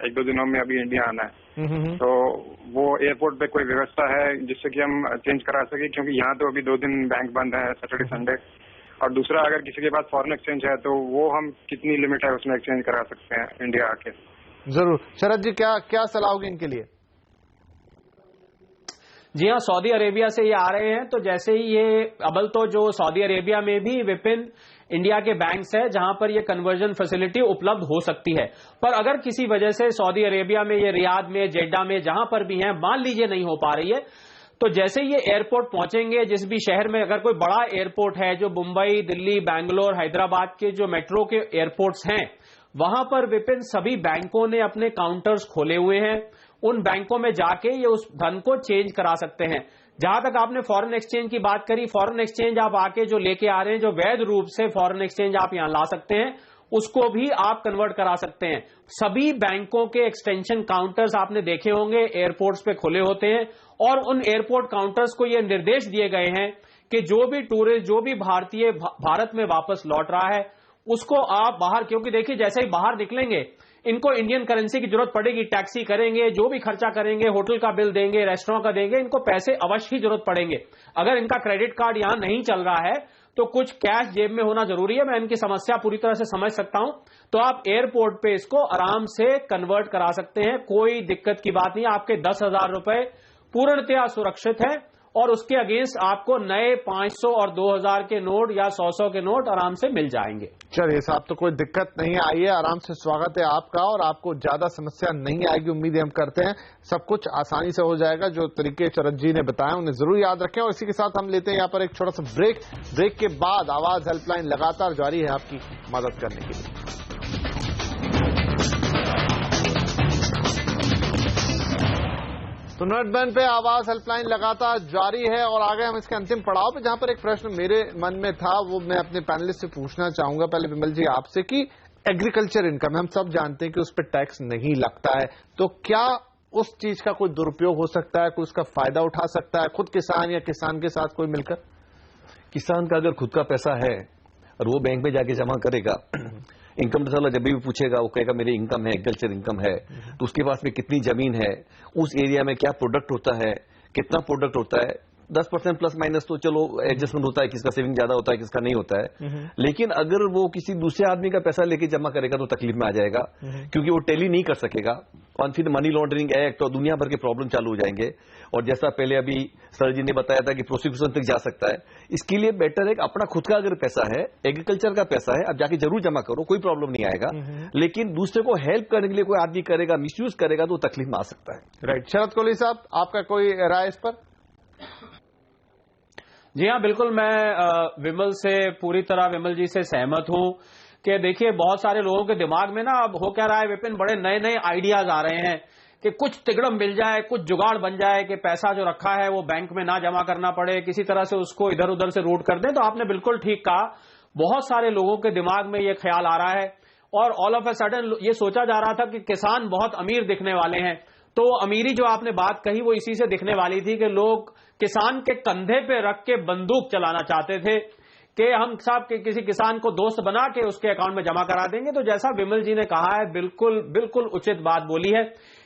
Speaker 10: 1-2 दिनों में अभी इंडिया आना है, तो वो एयरपोर्ट पे कोई व्यवस्था है जिससे कि हम चेंज करा सके? क्योंकि यहाँ तो अभी 2 दिन बैंक बंद है, सैटरडे संडे। और दूसरा, अगर किसी के पास फॉरेन एक्सचेंज है तो वो हम कितनी लिमिट है उसमें एक्सचेंज करा सकते हैं इंडिया आके?
Speaker 1: जरूर। शरद जी, क्या सलाह होगी इनके लिए?
Speaker 4: जी हाँ, सऊदी अरेबिया से ये आ रहे हैं, तो जैसे ही ये अबल तो जो सऊदी अरेबिया में भी विपिन इंडिया के बैंक्स है जहां पर ये कन्वर्जन फैसिलिटी उपलब्ध हो सकती है। पर अगर किसी वजह से सऊदी अरेबिया में, ये रियाद में, जेड्डा में, जहां पर भी है, मान लीजिए नहीं हो पा रही है, तो जैसे ये एयरपोर्ट पहुंचेंगे, जिस भी शहर में अगर कोई बड़ा एयरपोर्ट है, जो मुंबई, दिल्ली, बैंगलोर, हैदराबाद के जो मेट्रो के एयरपोर्ट्स हैं, वहां पर विपिन सभी बैंकों ने अपने काउंटर्स खोले हुए हैं। उन बैंकों में जाके ये उस धन को चेंज करा सकते हैं। जहां तक आपने फॉरेन एक्सचेंज की बात करी, फॉरेन एक्सचेंज आप आके जो लेके आ रहे हैं, जो वैध रूप से फॉरेन एक्सचेंज आप यहां ला सकते हैं, उसको भी आप कन्वर्ट करा सकते हैं। सभी बैंकों के एक्सटेंशन काउंटर्स आपने देखे होंगे एयरपोर्ट्स पे खुले होते हैं और उन एयरपोर्ट काउंटर्स को ये निर्देश दिए गए हैं कि जो भी टूरिस्ट, जो भी भारतीय भारत में वापस लौट रहा है, उसको आप बाहर, क्योंकि देखिए जैसे ही बाहर निकलेंगे इनको इंडियन करेंसी की जरूरत पड़ेगी, टैक्सी करेंगे, जो भी खर्चा करेंगे, होटल का बिल देंगे, रेस्टोरेंट का देंगे, इनको पैसे अवश्य ही जरूरत पड़ेंगे। अगर इनका क्रेडिट कार्ड यहां नहीं चल रहा है तो कुछ कैश जेब में होना जरूरी है। मैं इनकी समस्या पूरी तरह से समझ सकता हूं। तो आप एयरपोर्ट पे इसको आराम से कन्वर्ट करा सकते हैं, कोई दिक्कत की बात नहीं। आपके 10,000 रुपए पूर्णतया सुरक्षित है और उसके अगेंस्ट आपको नए 500 और 2,000 के नोट या 100 के नोट आराम से मिल जाएंगे।
Speaker 1: चलिए साहब, तो कोई दिक्कत नहीं आई है, आराम से स्वागत है आपका और आपको ज्यादा समस्या नहीं आएगी। उम्मीद हम करते हैं सब कुछ आसानी से हो जाएगा। जो तरीके शरद जी ने बताया उन्हें जरूर याद रखें। और इसी के साथ हम लेते हैं यहाँ पर एक छोटा सा ब्रेक के बाद आवाज हेल्पलाइन लगातार जारी है आपकी मदद करने के लिए। तो नोटबैन पे आवाज हेल्पलाइन लगातार जारी है और आगे हम इसके अंतिम पड़ाव पे, जहां पर एक प्रश्न मेरे मन में था वो मैं अपने पैनलिस्ट से पूछना चाहूंगा। पहले विमल जी आपसे कि एग्रीकल्चर इनकम हम सब जानते हैं कि उस पर टैक्स नहीं लगता है, तो क्या उस चीज का कोई दुरुपयोग हो सकता है, कोई उसका फायदा उठा सकता है खुद किसान या किसान के साथ कोई मिलकर?
Speaker 2: किसान का अगर खुद का पैसा है और वो बैंक में जाके जमा करेगा, इनकम टैक्स वाला जब भी पूछेगा वो कहेगा मेरी इनकम है, एग्रीकल्चर इनकम है, तो उसके पास में कितनी जमीन है, उस एरिया में क्या प्रोडक्ट होता है, कितना प्रोडक्ट होता है, 10% प्लस माइनस तो चलो एडजस्टमेंट होता है, किसका सेविंग ज्यादा होता है, किसका नहीं होता है। लेकिन अगर वो किसी दूसरे आदमी का पैसा लेके जमा करेगा तो तकलीफ में आ जाएगा, क्योंकि वो टैली नहीं कर सकेगा और फिर मनी लॉन्ड्रिंग एक्ट और दुनिया भर के प्रॉब्लम चालू हो जाएंगे। और जैसा पहले अभी सर जी ने बताया था कि प्रोसिक्यूशन तक जा सकता है। इसके लिए बेटर है कि अपना खुद का अगर पैसा है, एग्रीकल्चर का पैसा है, अब जाके जरूर जमा करो, कोई प्रॉब्लम नहीं आएगा। लेकिन दूसरे को हेल्प करने के लिए कोई आदमी करेगा, मिसयूज करेगा तो तकलीफ में आ सकता है।
Speaker 1: राइट। शरद कोहली साहब, आपका कोई राय इस पर?
Speaker 4: जी हाँ, बिल्कुल। मैं विमल से पूरी तरह, विमल जी से सहमत हूं कि देखिए बहुत सारे लोगों के दिमाग में ना अब हो क्या रहा है विपिन, बड़े नए नए आइडियाज आ रहे हैं कि कुछ तिगड़म मिल जाए, कुछ जुगाड़ बन जाए कि पैसा जो रखा है वो बैंक में ना जमा करना पड़े, किसी तरह से उसको इधर उधर से रूट कर दें। तो आपने बिल्कुल ठीक कहा, बहुत सारे लोगों के दिमाग में ये ख्याल आ रहा है और ऑल ऑफ ए सडन ये सोचा जा रहा था कि किसान बहुत अमीर दिखने वाले हैं। तो अमीरी जो आपने बात कही वो इसी से दिखने वाली थी कि लोग किसान के कंधे पे रख के बंदूक चलाना चाहते थे कि हम साहब के किसी किसान को दोस्त बना के उसके अकाउंट में जमा करा देंगे। तो जैसा विमल जी ने कहा है, बिल्कुल बिल्कुल उचित बात बोली है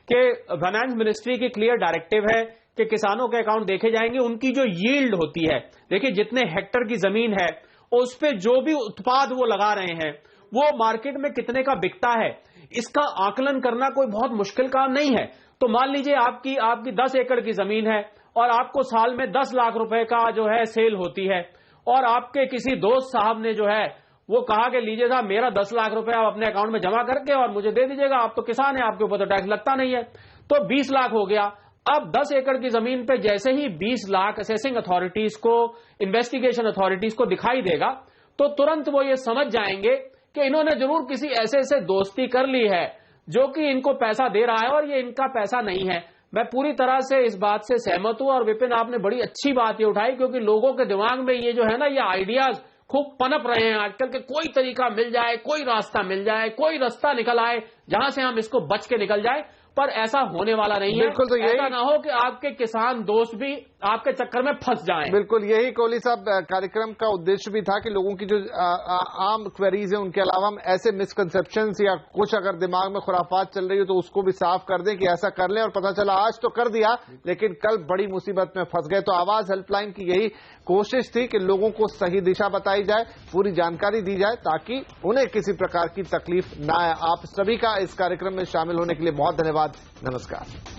Speaker 4: कि फाइनेंस मिनिस्ट्री की क्लियर डायरेक्टिव है कि किसानों के अकाउंट देखे जाएंगे, उनकी जो यील्ड होती है, देखिए जितने हेक्टर की जमीन है उस पे जो भी उत्पाद वो लगा रहे हैं वो मार्केट में कितने का बिकता है, इसका आकलन करना कोई बहुत मुश्किल काम नहीं है। तो मान लीजिए आपकी 10 एकड़ की जमीन है और आपको साल में 10 लाख रुपए का जो है सेल होती है और आपके किसी दोस्त साहब ने जो है वो कहा कि लीजिए साहब मेरा 10 लाख रुपए आप अपने अकाउंट में जमा करके और मुझे दे दीजिएगा, आप तो किसान है, आपके ऊपर तो टैक्स लगता नहीं है, तो 20 लाख हो गया। अब 10 एकड़ की जमीन पे जैसे ही 20 लाख असेसिंग अथॉरिटीज को, इन्वेस्टिगेशन अथॉरिटीज को दिखाई देगा तो तुरंत वो ये समझ जाएंगे कि इन्होंने जरूर किसी ऐसे से दोस्ती कर ली है जो कि इनको पैसा दे रहा है और ये इनका पैसा नहीं है। मैं पूरी तरह से इस बात से सहमत हूं और विपिन आपने बड़ी अच्छी बात ये उठाई, क्योंकि लोगों के दिमाग में ये जो है ना, ये आइडियाज खूब पनप रहे हैं आजकल के, कोई तरीका मिल जाए, कोई रास्ता मिल जाए, कोई रास्ता निकल आए जहां से हम इसको बच के निकल जाए, पर ऐसा होने वाला नहीं है।
Speaker 1: बिल्कुल, तो
Speaker 4: ऐसा ना हो कि आपके किसान दोस्त भी आपके चक्कर में फंस जाएं।
Speaker 1: बिल्कुल, यही कोहली साहब कार्यक्रम का उद्देश्य भी था कि लोगों की जो आम क्वेरीज है उनके अलावा हम ऐसे मिसकंसेप्शंस या कुछ अगर दिमाग में खुराफात चल रही हो तो उसको भी साफ कर दें कि ऐसा कर लें और पता चला आज तो कर दिया लेकिन कल बड़ी मुसीबत में फंस गए। तो आवाज हेल्पलाइन की यही कोशिश थी कि लोगों को सही दिशा बताई जाए, पूरी जानकारी दी जाए ताकि उन्हें किसी प्रकार की तकलीफ न आए। आप सभी का इस कार्यक्रम में शामिल होने के लिए बहुत धन्यवाद। नमस्कार।